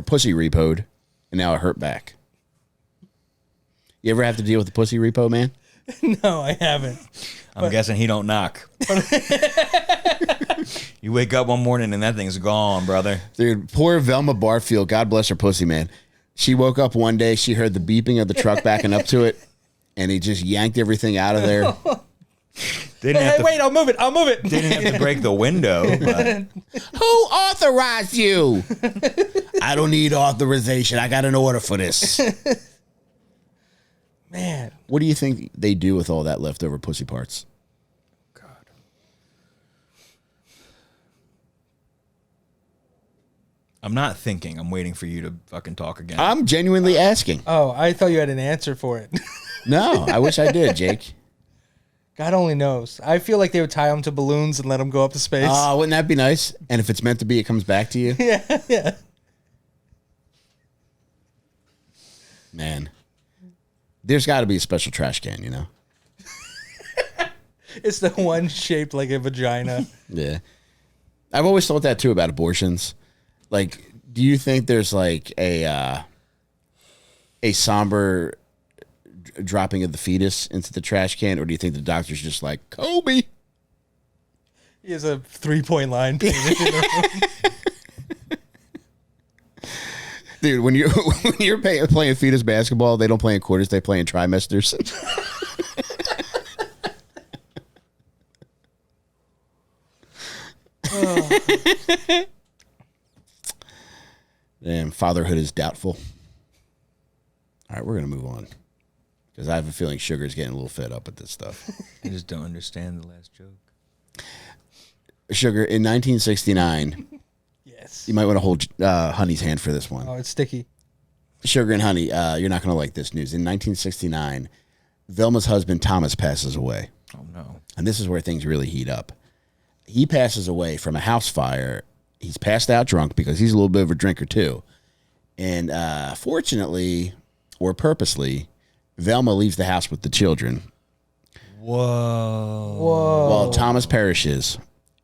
[SPEAKER 1] pussy repoed, and now a hurt back. You ever have to deal with the pussy repo, man?
[SPEAKER 3] No, I haven't.
[SPEAKER 2] I'm guessing he don't knock. You wake up one morning and that thing's gone, brother.
[SPEAKER 1] Dude, poor Velma Barfield, God bless her pussy, man. She woke up one day, she heard the beeping of the truck backing up to it, and he just yanked everything out of there.
[SPEAKER 3] Hey, wait, I'll move it.
[SPEAKER 2] Didn't have to break the window. But
[SPEAKER 1] Who authorized you? I don't need authorization. I got an order for this.
[SPEAKER 3] Man.
[SPEAKER 1] What do you think they do with all that leftover pussy parts?
[SPEAKER 2] God. I'm not thinking. I'm waiting for you to fucking talk again.
[SPEAKER 1] I'm genuinely asking.
[SPEAKER 3] Oh, I thought you had an answer for it.
[SPEAKER 1] No, I wish I did, Jake.
[SPEAKER 3] God only knows. I feel like they would tie them to balloons and let them go up to space.
[SPEAKER 1] Oh, wouldn't that be nice? And if it's meant to be, it comes back to you.
[SPEAKER 3] Yeah.
[SPEAKER 1] Man, there's got to be a special trash can, you know?
[SPEAKER 3] It's the one shaped like a vagina.
[SPEAKER 1] Yeah. I've always thought that, too, about abortions. Like, do you think there's, like, a somber dropping of the fetus into the trash can, or do you think the doctor's just like, Kobe?
[SPEAKER 3] He has a 3-point line painted in the room.
[SPEAKER 1] Dude, when you're playing fetus basketball, they don't play in quarters, they play in trimesters. Damn, fatherhood is doubtful. All right, we're going to move on. Because I have a feeling Sugar's getting a little fed up with this stuff.
[SPEAKER 2] I just don't understand the last joke.
[SPEAKER 1] Sugar, in 1969,
[SPEAKER 3] Yes.
[SPEAKER 1] you might want to hold Honey's hand for this one.
[SPEAKER 3] Oh, it's sticky.
[SPEAKER 1] Sugar and Honey, you're not going to like this news. In 1969, Velma's husband, Thomas, passes away.
[SPEAKER 2] Oh, no.
[SPEAKER 1] And this is where things really heat up. He passes away from a house fire. He's passed out drunk because he's a little bit of a drinker, too. And fortunately, or purposely, Velma leaves the house with the children.
[SPEAKER 2] Whoa.
[SPEAKER 3] Whoa.
[SPEAKER 1] While While Thomas perishes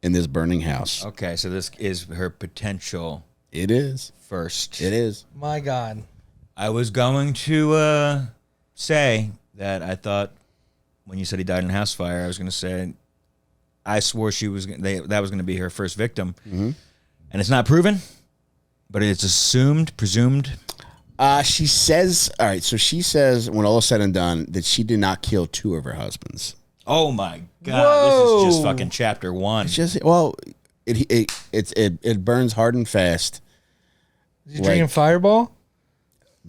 [SPEAKER 1] in this burning house.
[SPEAKER 2] Okay, so this is her potential
[SPEAKER 1] It is.
[SPEAKER 2] first.
[SPEAKER 1] It is.
[SPEAKER 3] My God.
[SPEAKER 2] I was going to say that I thought when you said he died in a house fire, I was going to say I swore that was going to be her first victim, and it's not proven, but it's presumed.
[SPEAKER 1] She says, all right, so she says when all is said and done that she did not kill 2 of her husbands.
[SPEAKER 2] Oh my God!
[SPEAKER 3] Whoa.
[SPEAKER 2] This is just fucking chapter 1.
[SPEAKER 1] It's just, well, it burns hard and fast.
[SPEAKER 3] Is he drinking Fireball?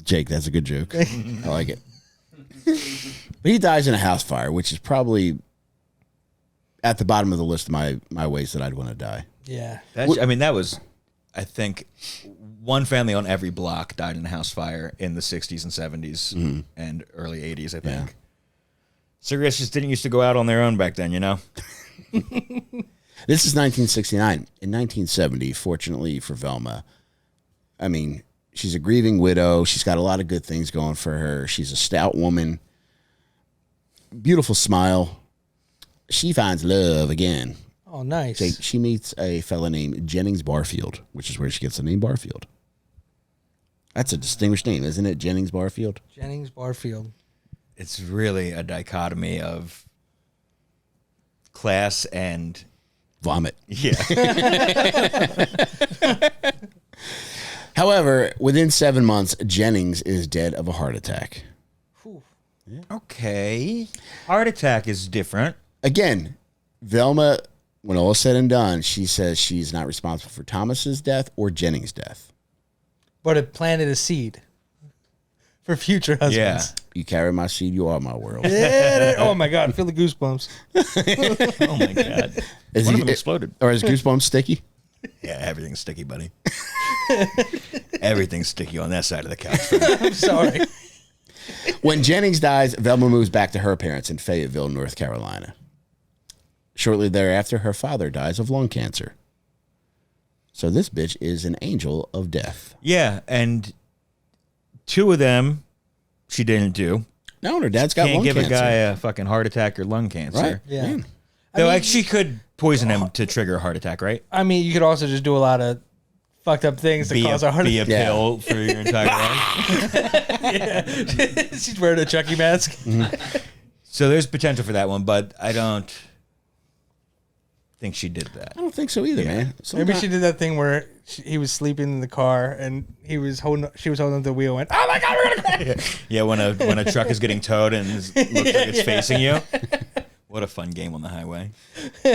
[SPEAKER 1] Jake, that's a good joke. I like it. But he dies in a house fire, which is probably at the bottom of the list of my ways that I'd want to die.
[SPEAKER 3] Yeah.
[SPEAKER 2] That was, I think, one family on every block died in a house fire in the 60s and 70s and early 80s, I think.
[SPEAKER 1] Yeah.
[SPEAKER 2] Cigarettes just didn't used to go out on their own back then, you know?
[SPEAKER 1] This is 1969. In 1970, fortunately for Velma, I mean, she's a grieving widow. She's got a lot of good things going for her. She's a stout woman. Beautiful smile. She finds love again.
[SPEAKER 3] Oh, nice.
[SPEAKER 1] She meets a fella named Jennings Barfield, which is where she gets the name Barfield. That's a distinguished name, isn't it? Jennings Barfield?
[SPEAKER 3] Jennings Barfield.
[SPEAKER 2] It's really a dichotomy of class and...
[SPEAKER 1] Vomit.
[SPEAKER 2] Yeah.
[SPEAKER 1] However, within 7 months, Jennings is dead of a heart attack.
[SPEAKER 3] Yeah.
[SPEAKER 2] Okay. Heart attack is different.
[SPEAKER 1] Again, Velma, when all is said and done, she says she's not responsible for Thomas's death or Jennings' death.
[SPEAKER 3] But it planted a seed for future husbands.
[SPEAKER 2] Yeah.
[SPEAKER 1] You carry my seed, you are my world.
[SPEAKER 3] Yeah. Oh, my God. I feel the goosebumps.
[SPEAKER 2] Oh, my God. One of them exploded.
[SPEAKER 1] Or is Goosebumps sticky?
[SPEAKER 2] Yeah, everything's sticky, buddy. Everything's sticky on that side of the couch.
[SPEAKER 3] I'm sorry.
[SPEAKER 1] When Jennings dies, Velma moves back to her parents in Fayetteville, North Carolina. Shortly thereafter, her father dies of lung cancer. So this bitch is an angel of death.
[SPEAKER 2] Yeah, and 2 of them she didn't do.
[SPEAKER 1] No, her dad's got lung cancer.
[SPEAKER 2] Can't give a guy a fucking heart attack or lung cancer.
[SPEAKER 1] Right.
[SPEAKER 3] Yeah.
[SPEAKER 2] Though like she could poison him to trigger a heart attack, right?
[SPEAKER 3] I mean, you could also just do a lot of fucked up things to cause a heart
[SPEAKER 2] Be a
[SPEAKER 3] attack.
[SPEAKER 2] pill for your entire life.
[SPEAKER 3] She's wearing a Chucky mask.
[SPEAKER 2] So there's potential for that one, but I don't think she did that.
[SPEAKER 1] I don't think so either, man.
[SPEAKER 3] Maybe she did that thing where he was sleeping in the car and she was holding the wheel and, oh my God, we're gonna crash.
[SPEAKER 2] Yeah, when a truck is getting towed and looks like it's facing you. What a fun game on the highway.
[SPEAKER 1] So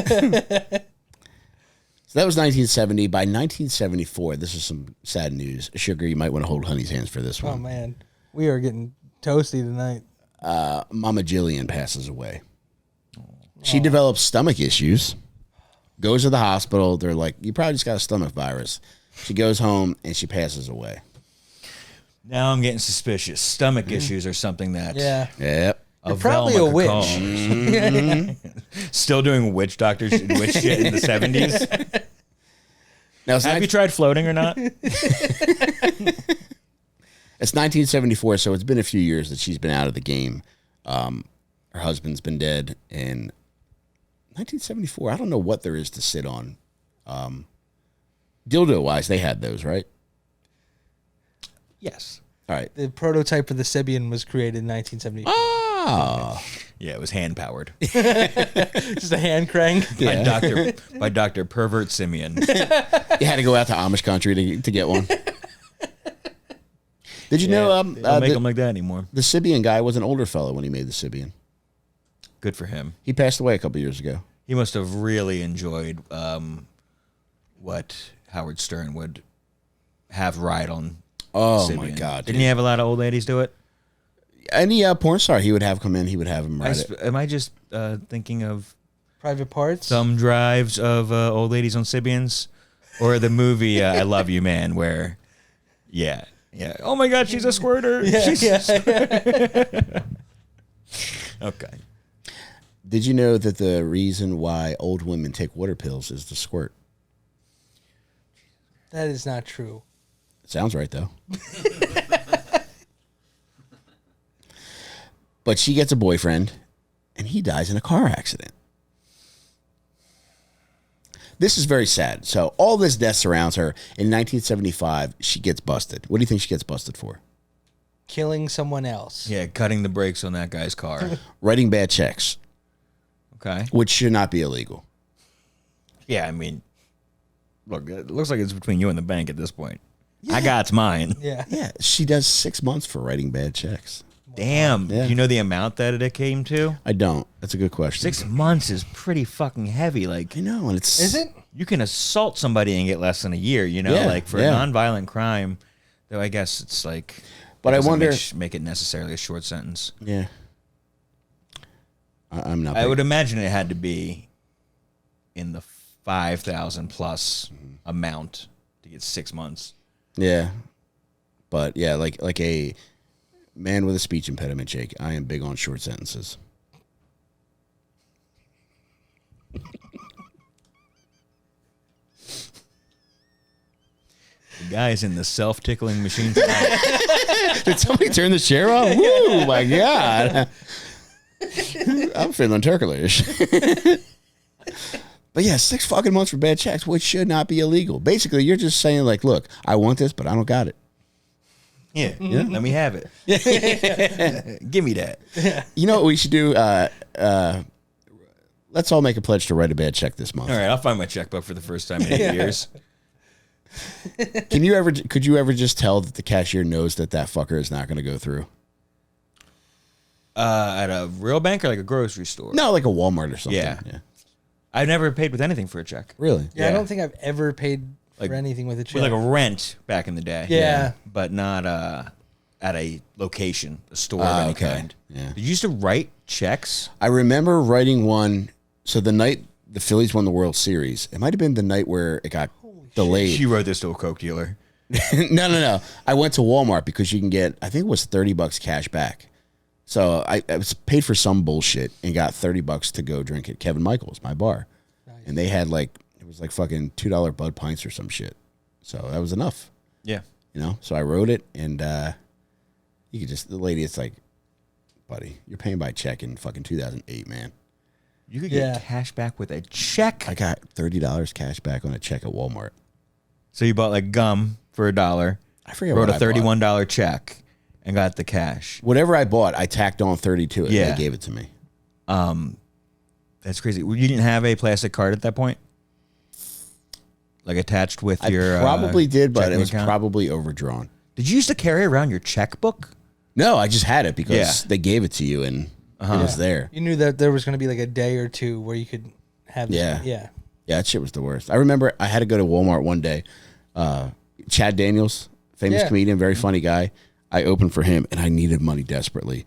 [SPEAKER 1] that was 1970. By 1974, this is some sad news. Sugar, you might want to hold Honey's hands for this one.
[SPEAKER 3] Oh, man. We are getting toasty tonight.
[SPEAKER 1] Mama Jillian passes away. She develops stomach issues, goes to the hospital. They're like, you probably just got a stomach virus. She goes home and she passes away.
[SPEAKER 2] Now I'm getting suspicious. Stomach issues are something that...
[SPEAKER 3] Yeah.
[SPEAKER 1] Yep.
[SPEAKER 3] You're probably a witch.
[SPEAKER 2] Still doing witch shit in the 70s.
[SPEAKER 1] Now,
[SPEAKER 2] Have you tried floating or not?
[SPEAKER 1] It's 1974, so it's been a few years that she's been out of the game. Her husband's been dead. In 1974, I don't know what there is to sit on. Dildo-wise, they had those, right?
[SPEAKER 2] Yes.
[SPEAKER 1] All right.
[SPEAKER 3] The prototype for the Sybian was created in 1974.
[SPEAKER 1] Ah.
[SPEAKER 2] Yeah, it was hand powered
[SPEAKER 3] Just a hand crank.
[SPEAKER 2] by Dr. Pervert Simeon.
[SPEAKER 1] You had to go out to Amish country to get one. Did you know
[SPEAKER 2] they don't make them like that anymore.
[SPEAKER 1] the Sybian guy was an older fellow when he made the Sybian?
[SPEAKER 2] Good for him.
[SPEAKER 1] He passed away a couple years ago.
[SPEAKER 2] He must have really enjoyed what Howard Stern would have ride on.
[SPEAKER 1] Oh,
[SPEAKER 2] Sybian.
[SPEAKER 1] my God.
[SPEAKER 2] Didn't he have a lot of old ladies do it?
[SPEAKER 1] Any porn star he would have come in, he would have him ride it.
[SPEAKER 2] Am I just thinking of
[SPEAKER 3] Private parts.
[SPEAKER 2] thumb drives of old ladies on Sybians? Or the movie I Love You Man where, yeah. Oh my God, she's a squirter. Okay.
[SPEAKER 1] Did you know that the reason why old women take water pills is to squirt?
[SPEAKER 3] That is not true.
[SPEAKER 1] Sounds right, though. But she gets a boyfriend, and he dies in a car accident. this is very sad. So all this death surrounds her. In 1975, she gets busted. What do you think she gets busted for?
[SPEAKER 3] Killing someone else.
[SPEAKER 2] Yeah, cutting the brakes on that guy's car.
[SPEAKER 1] Writing bad checks,
[SPEAKER 2] Okay.
[SPEAKER 1] which should not be illegal.
[SPEAKER 2] Yeah, I mean, look, it looks like it's between you and the bank at this point. I got mine.
[SPEAKER 3] Yeah.
[SPEAKER 1] Yeah, she does 6 months for writing bad checks.
[SPEAKER 2] Damn.
[SPEAKER 1] Yeah.
[SPEAKER 2] Do you know the amount that it came to?
[SPEAKER 1] I don't. That's a good question.
[SPEAKER 2] 6 months is pretty fucking heavy. Like,
[SPEAKER 1] I know, and it's
[SPEAKER 3] Is it?
[SPEAKER 2] you can assault somebody and get less than a year, you know?
[SPEAKER 1] Yeah,
[SPEAKER 2] Like, for
[SPEAKER 1] yeah.
[SPEAKER 2] a nonviolent crime, though I guess it's like...
[SPEAKER 1] But
[SPEAKER 2] it
[SPEAKER 1] I
[SPEAKER 2] doesn't
[SPEAKER 1] wonder-
[SPEAKER 2] make it necessarily a short sentence.
[SPEAKER 1] Yeah. I'm not.
[SPEAKER 2] I
[SPEAKER 1] big.
[SPEAKER 2] would imagine it had to be in the 5,000 plus amount to get 6 months.
[SPEAKER 1] Yeah. But yeah, like a man with a speech impediment, Jake. I am big on short sentences.
[SPEAKER 2] The guy's in the self-tickling machine tonight.
[SPEAKER 1] Did somebody turn the chair off? Woo, my God. I'm feeling turkish. But yeah, 6 fucking months for bad checks, which should not be illegal. Basically, you're just saying, like, look, I want this, but I don't got it.
[SPEAKER 2] Yeah, let me have it. Give me that.
[SPEAKER 1] You know what we should do? Let's all make a pledge to write a bad check this month.
[SPEAKER 2] All right, I'll find my checkbook for the first time in 8 years.
[SPEAKER 1] Could you ever just tell that the cashier knows that fucker is not going to go through?
[SPEAKER 2] At a real bank or like a grocery store?
[SPEAKER 1] No, like a Walmart or something.
[SPEAKER 2] Yeah. I've never paid with anything for a check.
[SPEAKER 1] Really?
[SPEAKER 3] Yeah, I
[SPEAKER 2] Yeah.
[SPEAKER 3] don't think I've ever paid
[SPEAKER 2] Like-
[SPEAKER 3] for anything with a check.
[SPEAKER 2] With like a rent back in the day.
[SPEAKER 3] Yeah.
[SPEAKER 2] But not at a location, a store
[SPEAKER 1] Ah,
[SPEAKER 2] of any
[SPEAKER 1] okay.
[SPEAKER 2] kind.
[SPEAKER 1] Yeah.
[SPEAKER 2] Did you used to write checks?
[SPEAKER 1] I remember writing one. So the night the Phillies won the World Series, it might have been the night where it got delayed.
[SPEAKER 2] She wrote this to a Coke dealer.
[SPEAKER 1] No. I went to Walmart because you can get, I think it was $30 cash back. So I was paid for some bullshit and got $30 to go drink at Kevin Michael's, my bar.
[SPEAKER 3] Nice.
[SPEAKER 1] And they had like, it was like fucking $2 Bud Pints or some shit. So that was enough,
[SPEAKER 2] Yeah.
[SPEAKER 1] you know? So I wrote it and you could just, the lady, it's like, buddy, you're paying by check in fucking 2008, man.
[SPEAKER 2] You could
[SPEAKER 3] Yeah.
[SPEAKER 2] get cash back with a check.
[SPEAKER 1] I got $30 cash back on a check at Walmart.
[SPEAKER 2] So you bought like gum for $1.
[SPEAKER 1] I forget
[SPEAKER 2] Wrote
[SPEAKER 1] what
[SPEAKER 2] a
[SPEAKER 1] I bought.
[SPEAKER 2] $31 check and got the cash.
[SPEAKER 1] Whatever I bought, I tacked on 30 to it.
[SPEAKER 2] Yeah.
[SPEAKER 1] And they gave it to me.
[SPEAKER 2] That's crazy. You didn't have a plastic card at that point? Like attached with your
[SPEAKER 1] I probably did, but
[SPEAKER 2] checking
[SPEAKER 1] it was
[SPEAKER 2] account?
[SPEAKER 1] probably overdrawn.
[SPEAKER 2] Did you used to carry around your checkbook?
[SPEAKER 1] No, I just had it because
[SPEAKER 2] Yeah.
[SPEAKER 1] they gave it to you and it was there.
[SPEAKER 3] You knew that there was going to be like a day or two where you could have this.
[SPEAKER 1] Yeah.
[SPEAKER 3] Yeah.
[SPEAKER 1] Yeah, that shit was the worst. I remember I had to go to Walmart one day. Chad Daniels, famous
[SPEAKER 3] Yeah.
[SPEAKER 1] comedian, very funny guy. I opened for him and I needed money desperately.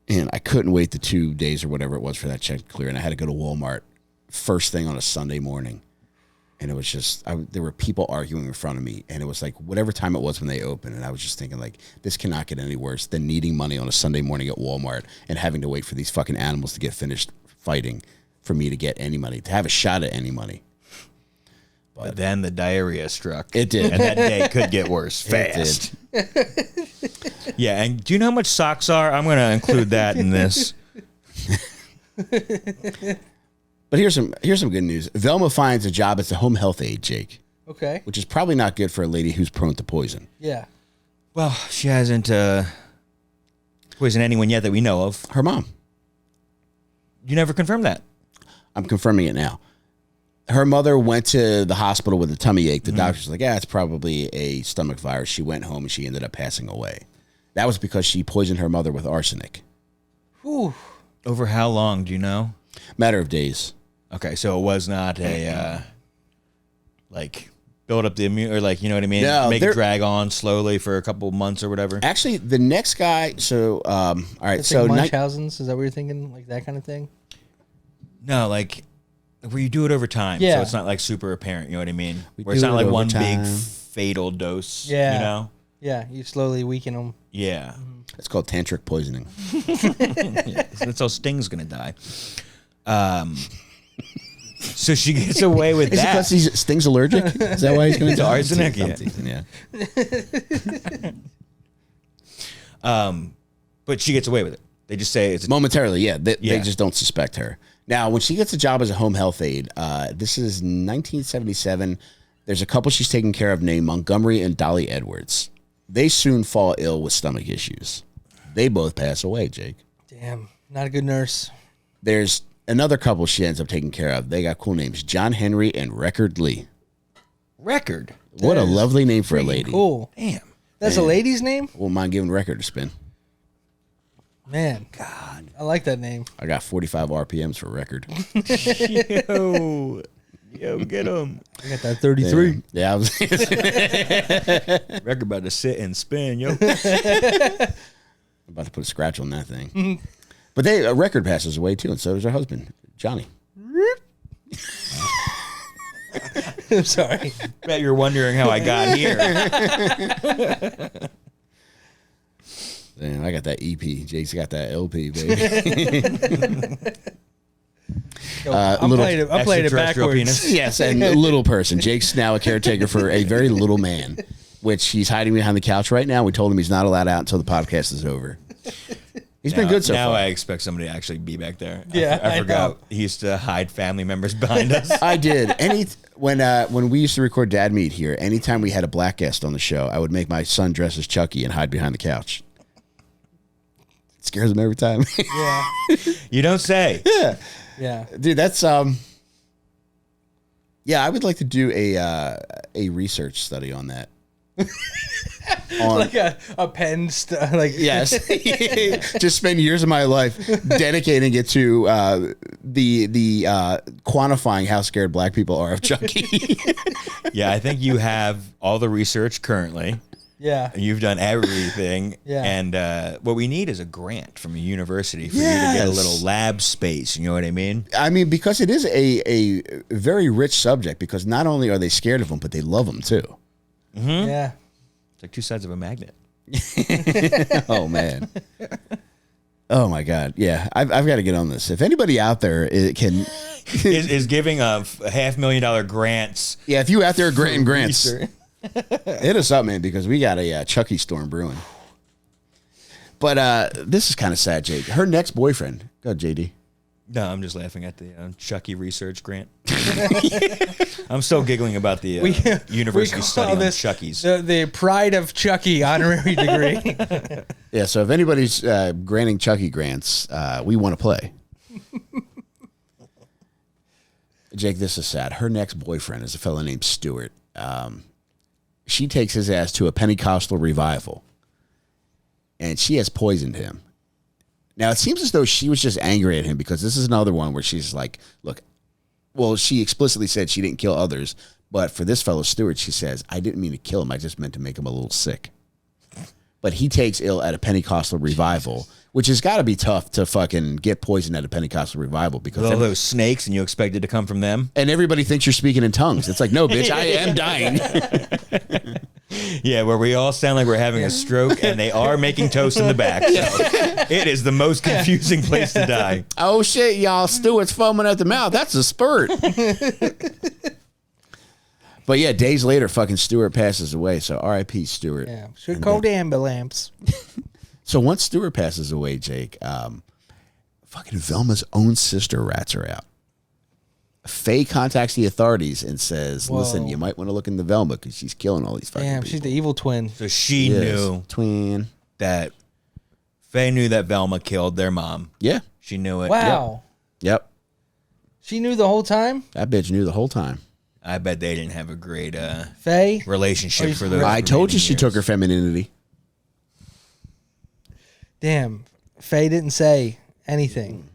[SPEAKER 1] And I couldn't wait the 2 days or whatever it was for that check to clear. And I had to go to Walmart first thing on a Sunday morning. And it was just, there were people arguing in front of me. And it was like, whatever time it was when they opened. And I was just thinking, like, this cannot get any worse than needing money on a Sunday morning at Walmart and having to wait for these fucking animals to get finished fighting for me to get any money, to have a shot at any money.
[SPEAKER 2] But then the diarrhea struck.
[SPEAKER 1] It did.
[SPEAKER 2] And that day could get worse fast. Yeah, and do you know how much socks are? I'm going to include that in this.
[SPEAKER 1] But here's some good news. Velma finds a job as a home health aide, Jake,
[SPEAKER 3] Okay.
[SPEAKER 1] which is probably not good for a lady who's prone to poison.
[SPEAKER 3] Yeah.
[SPEAKER 2] Well, she hasn't poisoned anyone yet that we know of.
[SPEAKER 1] Her mom.
[SPEAKER 2] You never confirmed that.
[SPEAKER 1] I'm confirming it now. Her mother went to the hospital with a tummy ache. The doctor's like, it's probably a stomach virus. She went home and she ended up passing away. That was because she poisoned her mother with arsenic.
[SPEAKER 3] Whew.
[SPEAKER 2] Over how long, do you know?
[SPEAKER 1] Matter of days.
[SPEAKER 2] Okay, so it was not a, like, build up the immune, or like, you know what I mean?
[SPEAKER 1] No,
[SPEAKER 2] Make
[SPEAKER 1] they're-
[SPEAKER 2] it drag on slowly for a couple months or whatever.
[SPEAKER 1] Actually, the next guy, all right,
[SPEAKER 3] It's
[SPEAKER 1] so
[SPEAKER 3] like Munchausen's, is that what you're thinking? Like that kind of thing?
[SPEAKER 2] No, like, where you do it over time.
[SPEAKER 3] Yeah.
[SPEAKER 2] So it's not like super apparent, you know what I mean?
[SPEAKER 1] We
[SPEAKER 2] Where it's
[SPEAKER 1] do
[SPEAKER 2] not
[SPEAKER 1] it
[SPEAKER 2] like
[SPEAKER 1] over
[SPEAKER 2] one big
[SPEAKER 1] time.
[SPEAKER 2] fatal dose,
[SPEAKER 3] Yeah.
[SPEAKER 2] you know?
[SPEAKER 3] Yeah. You slowly weaken them.
[SPEAKER 2] Yeah.
[SPEAKER 1] it's called tantric poisoning.
[SPEAKER 2] Yeah, that's how Sting's gonna die. So she gets away with
[SPEAKER 1] Is it
[SPEAKER 2] that.
[SPEAKER 1] because Sting's allergic? Is that why he's going to
[SPEAKER 2] To
[SPEAKER 1] die?
[SPEAKER 2] arsenic?
[SPEAKER 1] I'm
[SPEAKER 2] Yeah.
[SPEAKER 1] teasing,
[SPEAKER 2] But she gets away with it. They just say it's
[SPEAKER 1] Momentarily, yeah. They
[SPEAKER 2] Yeah.
[SPEAKER 1] just don't suspect her. Now, when she gets a job as a home health aide, this is 1977. There's a couple she's taking care of named Montgomery and Dolly Edwards. They soon fall ill with stomach issues. They both pass away, Jake.
[SPEAKER 3] Damn, not a good nurse.
[SPEAKER 1] There's another couple she ends up taking care of. They got cool names, John Henry and Record Lee.
[SPEAKER 2] Record.
[SPEAKER 1] What a lovely name for a lady.
[SPEAKER 3] Cool.
[SPEAKER 2] Damn.
[SPEAKER 3] That's a lady's name?
[SPEAKER 1] Won't mind giving Record a spin.
[SPEAKER 3] Man.
[SPEAKER 2] God.
[SPEAKER 3] I like that name.
[SPEAKER 1] I got 45 RPMs for Record.
[SPEAKER 2] Yo, get him.
[SPEAKER 3] I got that 33.
[SPEAKER 1] Yeah, I was
[SPEAKER 2] Record about to sit and spin, yo.
[SPEAKER 1] about to put a scratch on that thing. But a Record passes away too, and so does her husband, Johnny.
[SPEAKER 3] I'm sorry.
[SPEAKER 2] Bet you're wondering how I got here.
[SPEAKER 1] Damn, I got that EP. Jake's got that LP, baby.
[SPEAKER 3] Yo, I'm playing it backwards.
[SPEAKER 2] Penis.
[SPEAKER 1] Yes, and a little person. Jake's now a caretaker for a very little man, which he's hiding behind the couch right now. We told him he's not allowed out until the podcast is over. He's been good so
[SPEAKER 2] now
[SPEAKER 1] far.
[SPEAKER 2] I expect somebody to actually be back there.
[SPEAKER 3] Yeah,
[SPEAKER 2] I
[SPEAKER 3] I
[SPEAKER 2] forgot
[SPEAKER 3] know.
[SPEAKER 2] he used to hide family members behind us.
[SPEAKER 1] I did. When we used to record Dad Meet here, anytime we had a black guest on the show, I would make my son dress as Chucky and hide behind the couch. It scares him every time.
[SPEAKER 3] Yeah.
[SPEAKER 2] You don't say.
[SPEAKER 1] Yeah.
[SPEAKER 3] Yeah.
[SPEAKER 1] Dude, that's yeah, I would like to do a research study on that.
[SPEAKER 3] Like a pen, like
[SPEAKER 1] Yes. Just spend years of my life dedicating it to the quantifying how scared black people are of Chucky.
[SPEAKER 2] Yeah, I think you have all the research currently.
[SPEAKER 3] Yeah.
[SPEAKER 2] You've done everything.
[SPEAKER 3] Yeah.
[SPEAKER 2] And what we need is a grant from a university for you to get a little lab space. You know what I mean?
[SPEAKER 1] I mean, because it is a very rich subject, because not only are they scared of them, but they love them too.
[SPEAKER 3] Yeah.
[SPEAKER 2] It's like two sides of a magnet.
[SPEAKER 1] Oh, man. Oh, my God. Yeah, I've got to get on this. If anybody out there can...
[SPEAKER 2] is giving a $500,000 grants.
[SPEAKER 1] Yeah, if you out there granting grants,
[SPEAKER 2] research.
[SPEAKER 1] hit us up, man, because we got a Chucky storm brewing. But this is kind of sad, Jake. Her next boyfriend... Go, JD.
[SPEAKER 2] No, I'm just laughing at the Chucky research grant. I'm still giggling about the university study on Chucky's.
[SPEAKER 3] The Pride of Chucky honorary degree.
[SPEAKER 1] Yeah, so if anybody's granting Chucky grants, we want to play. Jake, this is sad. Her next boyfriend is a fellow named Stuart. She takes his ass to a Pentecostal revival, and she has poisoned him. Now, it seems as though she was just angry at him, because this is another one where she's like, look, well, she explicitly said she didn't kill others, but for this fellow Stuart, she says, I didn't mean to kill him. I just meant to make him a little sick. But he takes ill at a Pentecostal revival, which has got to be tough to fucking get poisoned at a Pentecostal revival, because
[SPEAKER 2] With all those snakes, and you expect it to come from them?
[SPEAKER 1] and everybody thinks you're speaking in tongues. It's like, no, bitch, I am dying.
[SPEAKER 2] Yeah, where we all sound like we're having a stroke, and they are making toast in the back. So it is the most confusing place to die.
[SPEAKER 1] Oh, shit, y'all. Stuart's foaming at the mouth. That's a spurt. But yeah, days later, fucking Stuart passes away. So R.I.P. Stuart.
[SPEAKER 3] Yeah. Should call the ambulance.
[SPEAKER 1] So once Stuart passes away, Jake, fucking Velma's own sister rats her out. Faye contacts the authorities and says, listen, you might want to look into Velma, because she's killing all these fucking
[SPEAKER 3] Damn,
[SPEAKER 1] people.
[SPEAKER 3] she's the evil twin.
[SPEAKER 2] So she
[SPEAKER 1] Yes.
[SPEAKER 2] knew
[SPEAKER 1] Twin.
[SPEAKER 2] that Faye knew that Velma killed their mom.
[SPEAKER 1] Yeah.
[SPEAKER 2] She knew it.
[SPEAKER 3] Wow.
[SPEAKER 1] Yep.
[SPEAKER 3] She knew the whole time?
[SPEAKER 1] That bitch knew the whole time.
[SPEAKER 2] I bet they didn't have a great
[SPEAKER 3] Faye?
[SPEAKER 2] relationship for those.
[SPEAKER 1] I told you
[SPEAKER 2] remaining
[SPEAKER 1] she
[SPEAKER 2] years.
[SPEAKER 1] took her femininity.
[SPEAKER 3] Damn. Faye didn't say anything.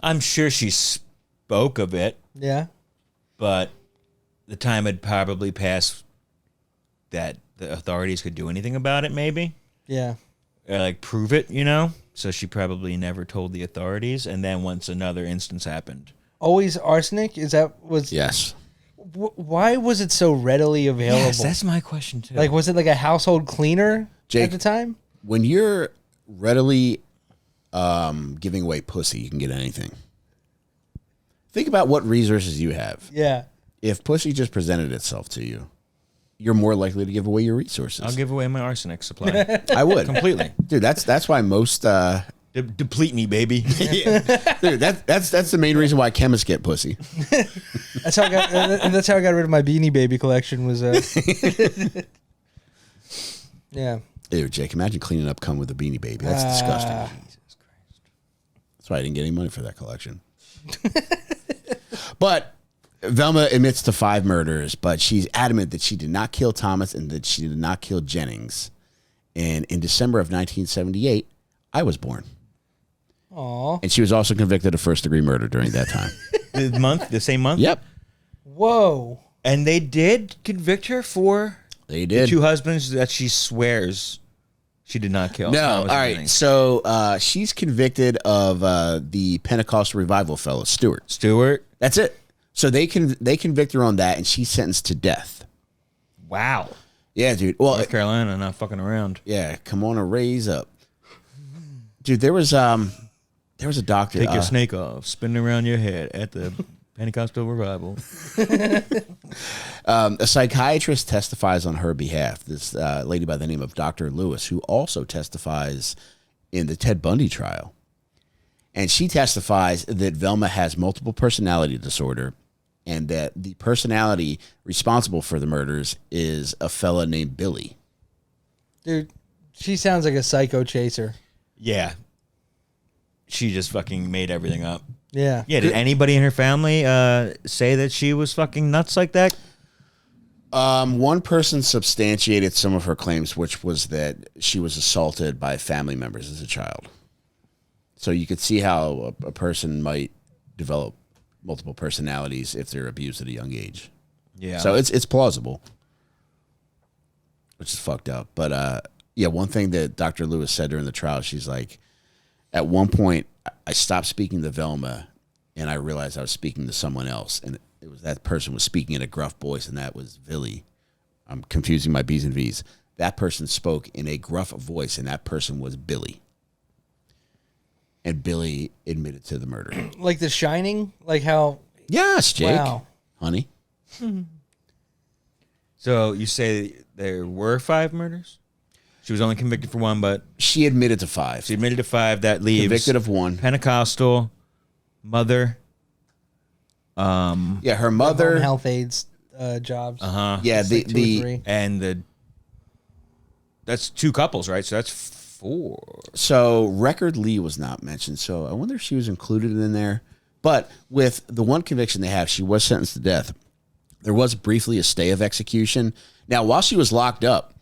[SPEAKER 2] I'm sure she spoke of it,
[SPEAKER 3] Yeah.
[SPEAKER 2] but the time had probably passed that the authorities could do anything about it, maybe.
[SPEAKER 3] Yeah.
[SPEAKER 2] Or like prove it, you know? So she probably never told the authorities. And then once another instance happened.
[SPEAKER 3] Always arsenic? Is that was
[SPEAKER 1] Yes.
[SPEAKER 3] why was it so readily available?
[SPEAKER 2] Yes, that's my question too.
[SPEAKER 3] Like, was it like a household cleaner
[SPEAKER 1] Jake.
[SPEAKER 3] at the time?
[SPEAKER 1] When you're readily giving away pussy, you can get anything. Think about what resources you have.
[SPEAKER 3] Yeah.
[SPEAKER 1] If pussy just presented itself to you, you're more likely to give away your resources.
[SPEAKER 2] I'll give away my arsenic supply.
[SPEAKER 1] I would.
[SPEAKER 2] Completely.
[SPEAKER 1] Dude, that's why most
[SPEAKER 2] Deplete me, baby.
[SPEAKER 1] Yeah. Dude, that's the main reason why chemists get pussy.
[SPEAKER 3] That's how I got. That's how I got rid of my Beanie Baby collection. Was yeah.
[SPEAKER 1] Ew, Jake, imagine cleaning up cum with a Beanie Baby. That's disgusting. Jesus Christ. That's why I didn't get any money for that collection. But Velma admits to 5 murders, but she's adamant that she did not kill Thomas and that she did not kill Jennings. And in December of 1978, I was born.
[SPEAKER 3] Aww.
[SPEAKER 1] And she was also convicted of first-degree murder during that time.
[SPEAKER 2] The same month?
[SPEAKER 1] Yep.
[SPEAKER 3] Whoa.
[SPEAKER 2] And they did convict her for
[SPEAKER 1] They did.
[SPEAKER 2] the 2 husbands that she swears she did not kill.
[SPEAKER 1] No,
[SPEAKER 2] Thomas
[SPEAKER 1] all
[SPEAKER 2] and
[SPEAKER 1] right.
[SPEAKER 2] Jennings.
[SPEAKER 1] So she's convicted of the Pentecostal revival fellow,
[SPEAKER 2] Stewart.
[SPEAKER 1] That's it. So they convict her on that, and she's sentenced to death.
[SPEAKER 2] Wow.
[SPEAKER 1] Yeah, dude. Well,
[SPEAKER 2] North Carolina, not fucking around.
[SPEAKER 1] yeah, come on and raise up. Dude, there was a doctor.
[SPEAKER 2] Take your snake off, spin it around your head at the Pentecostal revival.
[SPEAKER 1] A psychiatrist testifies on her behalf. This lady by the name of Dr. Lewis, who also testifies in the Ted Bundy trial. And she testifies that Velma has multiple personality disorder and that the personality responsible for the murders is a fella named Billy.
[SPEAKER 3] Dude, she sounds like a psycho chaser.
[SPEAKER 2] Yeah. She just fucking made everything up.
[SPEAKER 3] Yeah.
[SPEAKER 2] Yeah, did anybody in her family say that she was fucking nuts like that?
[SPEAKER 1] One person substantiated some of her claims, which was that she was assaulted by family members as a child. So you could see how a person might develop multiple personalities if they're abused at a young age.
[SPEAKER 2] Yeah.
[SPEAKER 1] So it's plausible, which is fucked up. But yeah, one thing that Dr. Lewis said during the trial, she's like, at one point, I stopped speaking to Velma, and I realized I was speaking to someone else, and it was that person was speaking in a gruff voice, and that was Billy. I'm confusing my B's and V's. That person spoke in a gruff voice, and that person was Billy. And Billy admitted to the murder.
[SPEAKER 3] Like The Shining? Like how...
[SPEAKER 1] Yes, Jake.
[SPEAKER 3] Wow.
[SPEAKER 1] Honey.
[SPEAKER 2] So you say there were 5 murders? She was only convicted for 1, but
[SPEAKER 1] She admitted to 5.
[SPEAKER 2] she admitted to 5. That leaves
[SPEAKER 1] Convicted of 1.
[SPEAKER 2] Pentecostal, mother.
[SPEAKER 1] Yeah, her
[SPEAKER 3] Home
[SPEAKER 1] mother.
[SPEAKER 3] health aides jobs.
[SPEAKER 1] Yeah,
[SPEAKER 3] It's like 2 or 3.
[SPEAKER 2] And that's 2 couples, right? So that's 4.
[SPEAKER 1] So Record Lee was not mentioned. So I wonder if she was included in there. But with the one conviction they have, she was sentenced to death. There was briefly a stay of execution. Now, while she was locked up,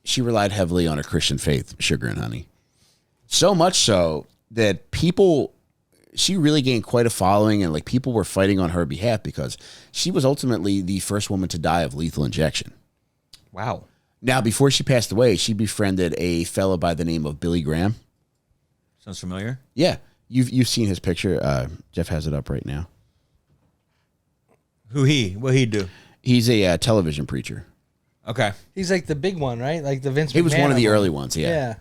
[SPEAKER 1] she relied heavily on her Christian faith, sugar and honey. So much so that she really gained quite a following, and like people were fighting on her behalf because she was ultimately the first woman to die of lethal injection.
[SPEAKER 2] Wow.
[SPEAKER 1] Now, before she passed away, she befriended a fellow by the name of Billy Graham.
[SPEAKER 2] Sounds familiar.
[SPEAKER 1] Yeah, you've seen his picture. Jeff has it up right now.
[SPEAKER 2] Who he? What he do?
[SPEAKER 1] He's a television preacher.
[SPEAKER 2] Okay.
[SPEAKER 3] He's like the big one, right? Like the Vince
[SPEAKER 1] He was
[SPEAKER 3] McMahon
[SPEAKER 1] one of the
[SPEAKER 3] one.
[SPEAKER 1] early ones. Yeah.
[SPEAKER 3] Yeah.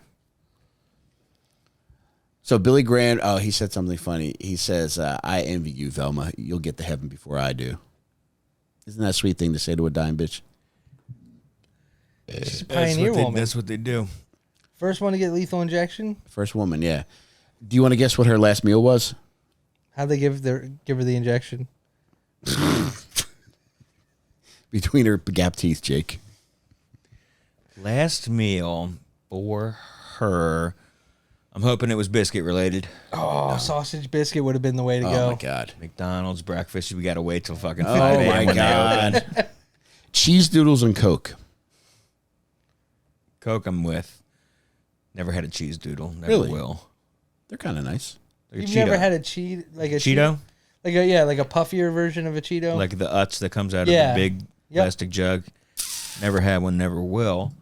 [SPEAKER 1] So Billy Graham, he said something funny. He says, "I envy you, Velma. You'll get to heaven before I do." Isn't that a sweet thing to say to a dying bitch?
[SPEAKER 3] She's a pioneer woman.
[SPEAKER 2] That's what they do.
[SPEAKER 3] First one to get lethal injection.
[SPEAKER 1] First woman, yeah. Do you want to guess what her last meal was?
[SPEAKER 3] How'd they give her the injection?
[SPEAKER 1] Between her gap teeth, Jake.
[SPEAKER 2] Last meal for her. I'm hoping it was biscuit related.
[SPEAKER 3] Oh, sausage biscuit would have been the way to
[SPEAKER 1] Oh
[SPEAKER 3] go.
[SPEAKER 1] my god.
[SPEAKER 2] McDonald's breakfast. We got to wait till fucking 5
[SPEAKER 1] Oh
[SPEAKER 2] a.m.
[SPEAKER 1] my
[SPEAKER 2] when they open.
[SPEAKER 1] god. Cheese doodles and Coke.
[SPEAKER 2] Coke, I'm with. Never had a cheese doodle. Never
[SPEAKER 1] Really?
[SPEAKER 2] will.
[SPEAKER 1] They're kind of nice.
[SPEAKER 2] Like a
[SPEAKER 3] You've
[SPEAKER 2] Cheeto.
[SPEAKER 3] never had a
[SPEAKER 2] Cheeto?
[SPEAKER 3] like a puffier version of a Cheeto.
[SPEAKER 2] Like the Utz that comes out
[SPEAKER 3] Yeah.
[SPEAKER 2] of the big
[SPEAKER 3] Yep.
[SPEAKER 2] plastic jug. Never had one, never will.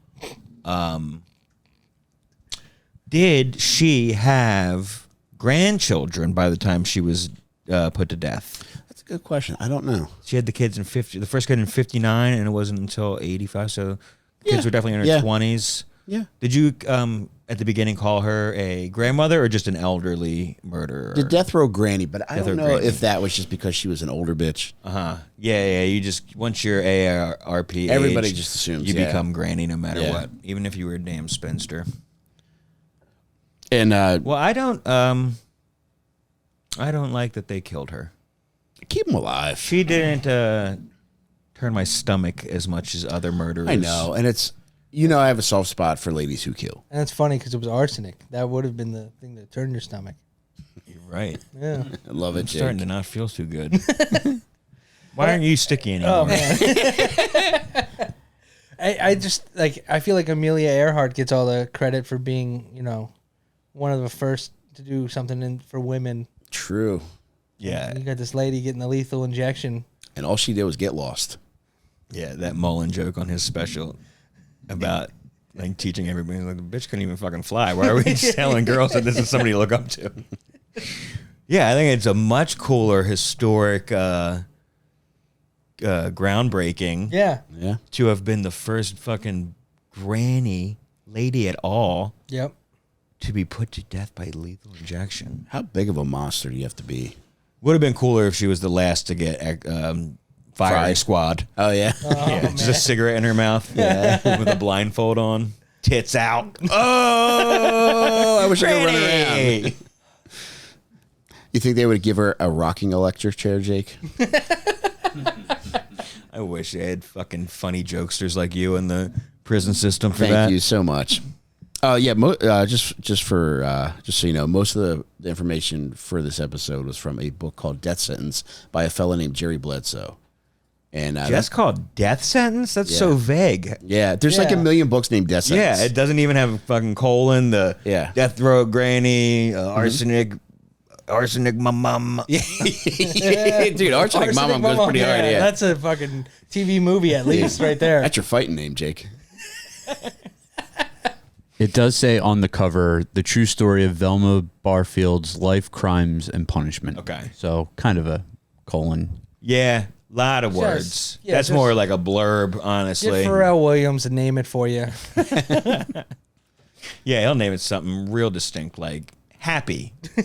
[SPEAKER 2] Did she have grandchildren by the time she was put to death?
[SPEAKER 1] That's a good question. I don't know.
[SPEAKER 2] She had the kids in the first kid in 59, and it wasn't until 85. So kids
[SPEAKER 1] Yeah.
[SPEAKER 2] were definitely in her
[SPEAKER 1] Yeah.
[SPEAKER 2] 20s.
[SPEAKER 1] Yeah.
[SPEAKER 2] Did you at the beginning call her a grandmother or just an elderly murderer?
[SPEAKER 1] The death row granny, but I
[SPEAKER 2] Death
[SPEAKER 1] don't
[SPEAKER 2] row
[SPEAKER 1] know
[SPEAKER 2] granny.
[SPEAKER 1] if that was just because she was an older bitch.
[SPEAKER 2] Yeah. You just once you're ARP,
[SPEAKER 1] Everybody
[SPEAKER 2] age,
[SPEAKER 1] just assumes,
[SPEAKER 2] you
[SPEAKER 1] yeah.
[SPEAKER 2] become granny no matter
[SPEAKER 1] Yeah.
[SPEAKER 2] what, even if you were a damn spinster.
[SPEAKER 1] And
[SPEAKER 2] Well, I don't like that they killed her.
[SPEAKER 1] keep him alive.
[SPEAKER 2] She didn't turn my stomach as much as other murderers.
[SPEAKER 1] I know, and it's I have a soft spot for ladies who kill.
[SPEAKER 3] And it's funny because it was arsenic. That would have been the thing that turned your stomach.
[SPEAKER 2] You're right.
[SPEAKER 3] Yeah.
[SPEAKER 1] I love it,
[SPEAKER 2] I'm
[SPEAKER 1] Jake.
[SPEAKER 2] starting to not feel too good. Why aren't you sticky anymore?
[SPEAKER 3] Oh man. I just I feel like Amelia Earhart gets all the credit for being one of the first to do something for women.
[SPEAKER 1] True.
[SPEAKER 2] Yeah.
[SPEAKER 3] You got this lady getting the lethal injection.
[SPEAKER 1] And all she did was get lost.
[SPEAKER 2] Yeah, that Mullen joke on his special about teaching everybody, like, the bitch couldn't even fucking fly. Why are we telling girls that this is somebody to look up to? Yeah, I think it's a much cooler historic groundbreaking
[SPEAKER 3] Yeah.
[SPEAKER 1] Yeah.
[SPEAKER 2] to have been the first fucking granny lady at all
[SPEAKER 3] Yep.
[SPEAKER 2] to be put to death by lethal injection.
[SPEAKER 1] How big of a monster do you have to be?
[SPEAKER 2] Would have been cooler if she was the last to get firing squad.
[SPEAKER 1] Oh yeah.
[SPEAKER 2] Yeah, just a cigarette in her mouth. Yeah, with a blindfold on, tits out. Oh,
[SPEAKER 1] I wish I could run
[SPEAKER 2] Rainey!
[SPEAKER 1] around. You think they would give her a rocking electric chair, Jake?
[SPEAKER 2] I wish they had fucking funny jokesters like you in the prison system for
[SPEAKER 1] Thank
[SPEAKER 2] that.
[SPEAKER 1] you so much. Yeah, just so you know, most of the information for this episode was from a book called Death Sentence by a fellow named Jerry Bledsoe. And
[SPEAKER 2] That's called Death Sentence? That's so vague.
[SPEAKER 1] yeah, there's like a
[SPEAKER 3] Yeah.
[SPEAKER 1] million books named Death Sentence.
[SPEAKER 2] Yeah, it doesn't even have a fucking colon, the death row granny, arsenic, my mom.
[SPEAKER 1] Dude, Arsenic Mama goes pretty hard. Yeah,
[SPEAKER 3] That's a fucking TV movie at least right there.
[SPEAKER 1] that's your fighting name, Jake.
[SPEAKER 4] It does say on the cover, the true story of Velma Barfield's life, crimes, and punishment.
[SPEAKER 2] Okay.
[SPEAKER 4] So kind of a colon.
[SPEAKER 2] Yeah, lot of
[SPEAKER 3] Just-
[SPEAKER 2] words.
[SPEAKER 3] yeah,
[SPEAKER 2] That's
[SPEAKER 3] just-
[SPEAKER 2] more like a blurb, honestly.
[SPEAKER 3] Get Pharrell Williams and name it for you.
[SPEAKER 2] Yeah, he'll name it something real distinct, like Happy. Or,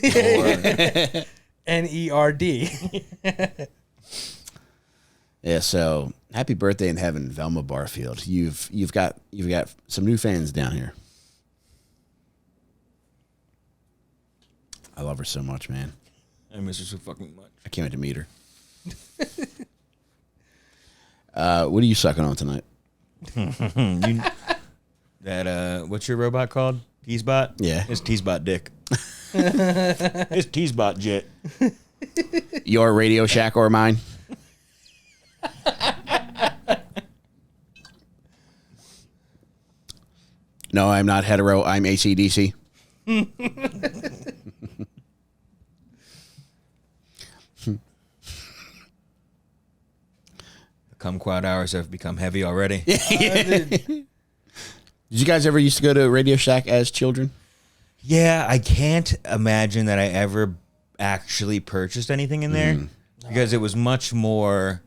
[SPEAKER 3] NERD.
[SPEAKER 1] Yeah, so happy birthday in heaven, Velma Barfield. You've got some new fans down here. I love her so much, man.
[SPEAKER 2] I miss her so fucking much.
[SPEAKER 1] I can't wait to meet her. What are you sucking on tonight?
[SPEAKER 2] What's your robot called? T-Spot?
[SPEAKER 1] Yeah.
[SPEAKER 2] It's T-Spot dick. It's T-Spot jit.
[SPEAKER 1] Your Radio Shack or mine? No, I'm not hetero. I'm AC/DC.
[SPEAKER 2] The kumquat hours have become heavy already.
[SPEAKER 1] Did you guys ever used to go to Radio Shack as children?
[SPEAKER 2] Yeah, I can't imagine that I ever actually purchased anything in there because it was much more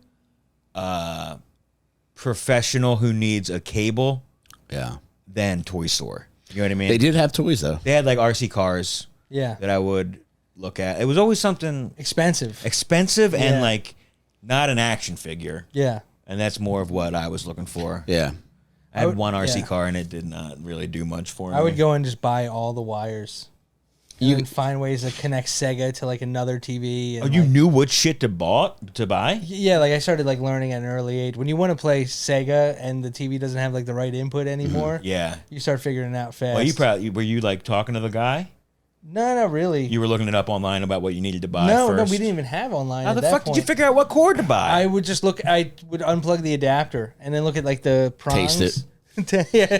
[SPEAKER 2] professional who needs a cable
[SPEAKER 1] Yeah.
[SPEAKER 2] than toy store. You know what I mean?
[SPEAKER 1] They did have toys, though.
[SPEAKER 2] They had like RC cars
[SPEAKER 3] Yeah.
[SPEAKER 2] that I would look at. It was always something
[SPEAKER 3] Expensive.
[SPEAKER 2] expensive and
[SPEAKER 3] Yeah.
[SPEAKER 2] like not an action figure.
[SPEAKER 3] Yeah.
[SPEAKER 2] And that's more of what I was looking for.
[SPEAKER 1] Yeah.
[SPEAKER 2] I had
[SPEAKER 3] would-
[SPEAKER 2] one RC
[SPEAKER 3] yeah.
[SPEAKER 2] car and it did not really do much for me.
[SPEAKER 3] I would go and just buy all the wires. You can find ways to connect Sega to like another TV. And
[SPEAKER 2] Oh, you
[SPEAKER 3] like-
[SPEAKER 2] knew what shit to buy?
[SPEAKER 3] Yeah, like I started like learning at an early age. When you want to play Sega and the TV doesn't have like the right input anymore,
[SPEAKER 2] Yeah.
[SPEAKER 3] you start figuring it out fast.
[SPEAKER 2] Well, were you like talking to the guy?
[SPEAKER 3] No, not really.
[SPEAKER 2] You were looking it up online about what you needed to buy
[SPEAKER 3] no,
[SPEAKER 2] first?
[SPEAKER 3] we didn't even have online.
[SPEAKER 2] How
[SPEAKER 3] at
[SPEAKER 2] the
[SPEAKER 3] that
[SPEAKER 2] fuck
[SPEAKER 3] point.
[SPEAKER 2] did you figure out what cord to buy?
[SPEAKER 3] I would just look. I would unplug the adapter and then look at like the prongs.
[SPEAKER 1] Taste
[SPEAKER 3] Yeah.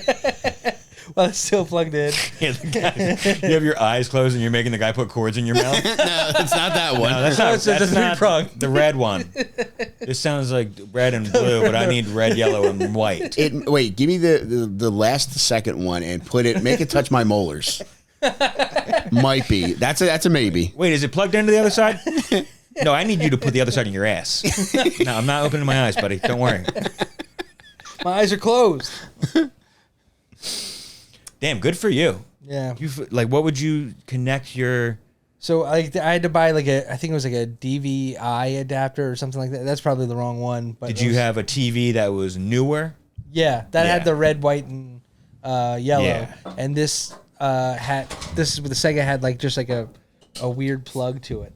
[SPEAKER 3] Well, it's still plugged in.
[SPEAKER 2] Yeah, the guy- you have your eyes closed and you're making the guy put cords in your mouth?
[SPEAKER 1] No, it's not that one.
[SPEAKER 2] No, that's
[SPEAKER 3] No,
[SPEAKER 2] not,
[SPEAKER 3] it's the
[SPEAKER 2] that's not
[SPEAKER 3] three-prong.
[SPEAKER 2] the red one. This sounds like red and blue, but I need red, yellow, and white.
[SPEAKER 1] Wait, give me the last second one and make it touch my molars. Might be. That's a maybe.
[SPEAKER 2] Wait, is it plugged into the other side? No, I need you to put the other side in your ass. No, I'm not opening my eyes, buddy. Don't worry.
[SPEAKER 3] My eyes are closed.
[SPEAKER 2] Damn, good for you.
[SPEAKER 3] Yeah.
[SPEAKER 2] What would you connect your...
[SPEAKER 3] So I had to buy like I think it was like a DVI adapter or something like that. That's probably the wrong one. But
[SPEAKER 2] Did
[SPEAKER 3] it
[SPEAKER 2] you
[SPEAKER 3] was-
[SPEAKER 2] have a TV that was newer?
[SPEAKER 3] Yeah, that
[SPEAKER 2] Yeah.
[SPEAKER 3] had the red, white, and yellow.
[SPEAKER 2] Yeah.
[SPEAKER 3] And this had this is what the Sega had like just like a weird plug to it.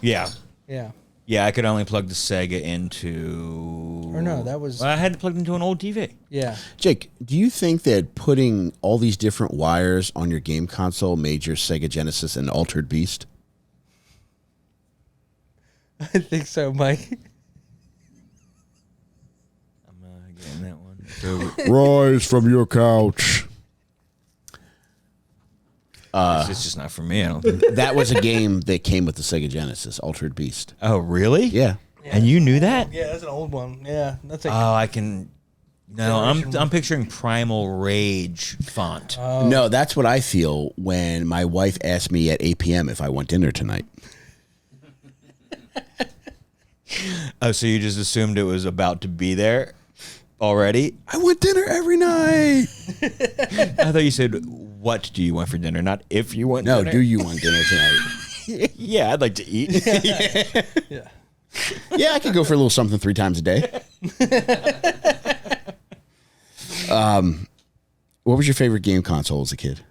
[SPEAKER 2] Yeah.
[SPEAKER 3] Yeah.
[SPEAKER 2] Yeah, I could only plug the Sega into.
[SPEAKER 3] Or no, that was.
[SPEAKER 2] Well, I had to plug it into an old TV.
[SPEAKER 3] Yeah.
[SPEAKER 1] Jake, do you think that putting all these different wires on your game console made your Sega Genesis an altered beast?
[SPEAKER 3] I think so, Mike.
[SPEAKER 2] I'm getting that one. So,
[SPEAKER 1] Rise from your couch.
[SPEAKER 2] it's just not for me, I don't think.
[SPEAKER 1] That was a game that came with the Sega Genesis, Altered Beast.
[SPEAKER 2] Oh, really?
[SPEAKER 1] Yeah.
[SPEAKER 2] And you knew that?
[SPEAKER 3] Yeah, that's an old one. Yeah, that's like.
[SPEAKER 2] Oh, I can. No, I'm picturing Primal Rage font.
[SPEAKER 1] No, that's what I feel when my wife asked me at 8 p.m. if I want dinner tonight.
[SPEAKER 2] Oh, so you just assumed it was about to be there already?
[SPEAKER 1] I want dinner every night.
[SPEAKER 2] I thought you said, what do you want for dinner? Not if you want
[SPEAKER 1] No,
[SPEAKER 2] dinner.
[SPEAKER 1] do you want dinner tonight?
[SPEAKER 2] Yeah, I'd like to eat.
[SPEAKER 3] Yeah.
[SPEAKER 1] Yeah, I could go for a little something 3 times a day. What was your favorite game console as a kid?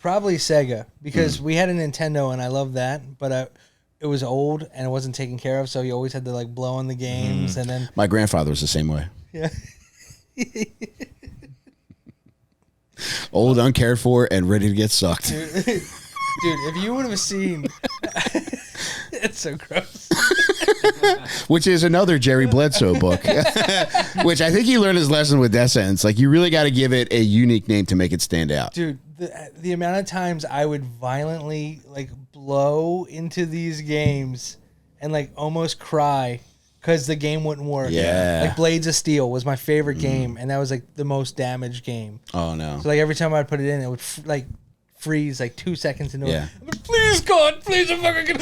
[SPEAKER 3] Probably Sega because we had a Nintendo and I loved that, but it was old and it wasn't taken care of, so you always had to like blow on the games and then
[SPEAKER 1] My grandfather was the same way.
[SPEAKER 3] yeah.
[SPEAKER 1] Old, uncared for, and ready to get sucked.
[SPEAKER 3] Dude, if you would have seen, it's so gross.
[SPEAKER 1] Which is another Jerry Bledsoe book. Which I think he learned his lesson with Death Sentence. Like, you really got to give it a unique name to make it stand out.
[SPEAKER 3] Dude, the amount of times I would violently like blow into these games and like almost cry because the game wouldn't work.
[SPEAKER 1] Yeah.
[SPEAKER 3] Like Blades of Steel was my favorite game, and that was like the most damaged game.
[SPEAKER 1] Oh, no.
[SPEAKER 3] So like every time I'd put it in, it would freeze like 2 seconds into
[SPEAKER 1] Yeah.
[SPEAKER 3] it. I'm like, please God, please, I'm fucking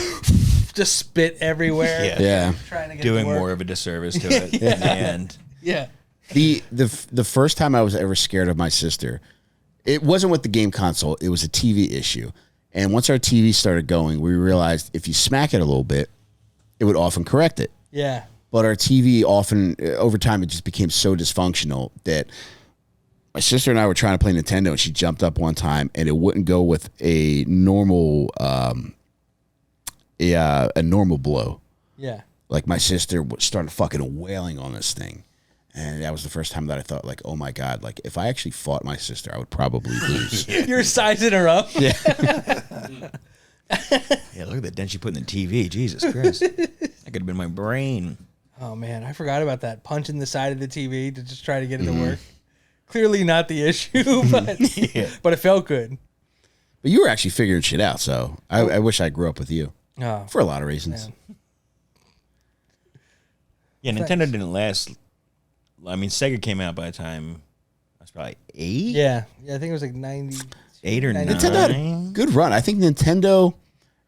[SPEAKER 3] just spit everywhere.
[SPEAKER 2] Yeah.
[SPEAKER 1] Yeah.
[SPEAKER 3] Trying to get
[SPEAKER 2] Doing
[SPEAKER 3] it to work.
[SPEAKER 2] more of a disservice to it in the end.
[SPEAKER 3] Yeah.
[SPEAKER 1] The first time I was ever scared of my sister, it wasn't with the game console. It was a TV issue. And once our TV started going, we realized if you smack it a little bit, it would often correct it.
[SPEAKER 3] Yeah.
[SPEAKER 1] But our TV often, over time, it just became so dysfunctional that my sister and I were trying to play Nintendo, and she jumped up one time, and it wouldn't go with a normal, a normal blow.
[SPEAKER 3] Yeah.
[SPEAKER 1] Like, my sister started fucking wailing on this thing. And that was the first time that I thought, like, oh my God, like, if I actually fought my sister, I would probably lose.
[SPEAKER 3] You're sizing her up.
[SPEAKER 1] Yeah.
[SPEAKER 2] Yeah, look at the dent she put in the TV. Jesus Christ. That could have been my brain.
[SPEAKER 3] Oh man, I forgot about that. Punching the side of the TV to just try to get it to work. Clearly not the issue, but but it felt good.
[SPEAKER 1] But you were actually figuring shit out, so I wish I grew up with you.
[SPEAKER 3] Oh,
[SPEAKER 1] For a lot of reasons.
[SPEAKER 3] man.
[SPEAKER 2] Yeah, Nintendo didn't last. I mean, Sega came out by the time I was probably 8?
[SPEAKER 3] Yeah, I think it was like 90.
[SPEAKER 2] 8 or 9.
[SPEAKER 1] Nintendo had a good run. I think Nintendo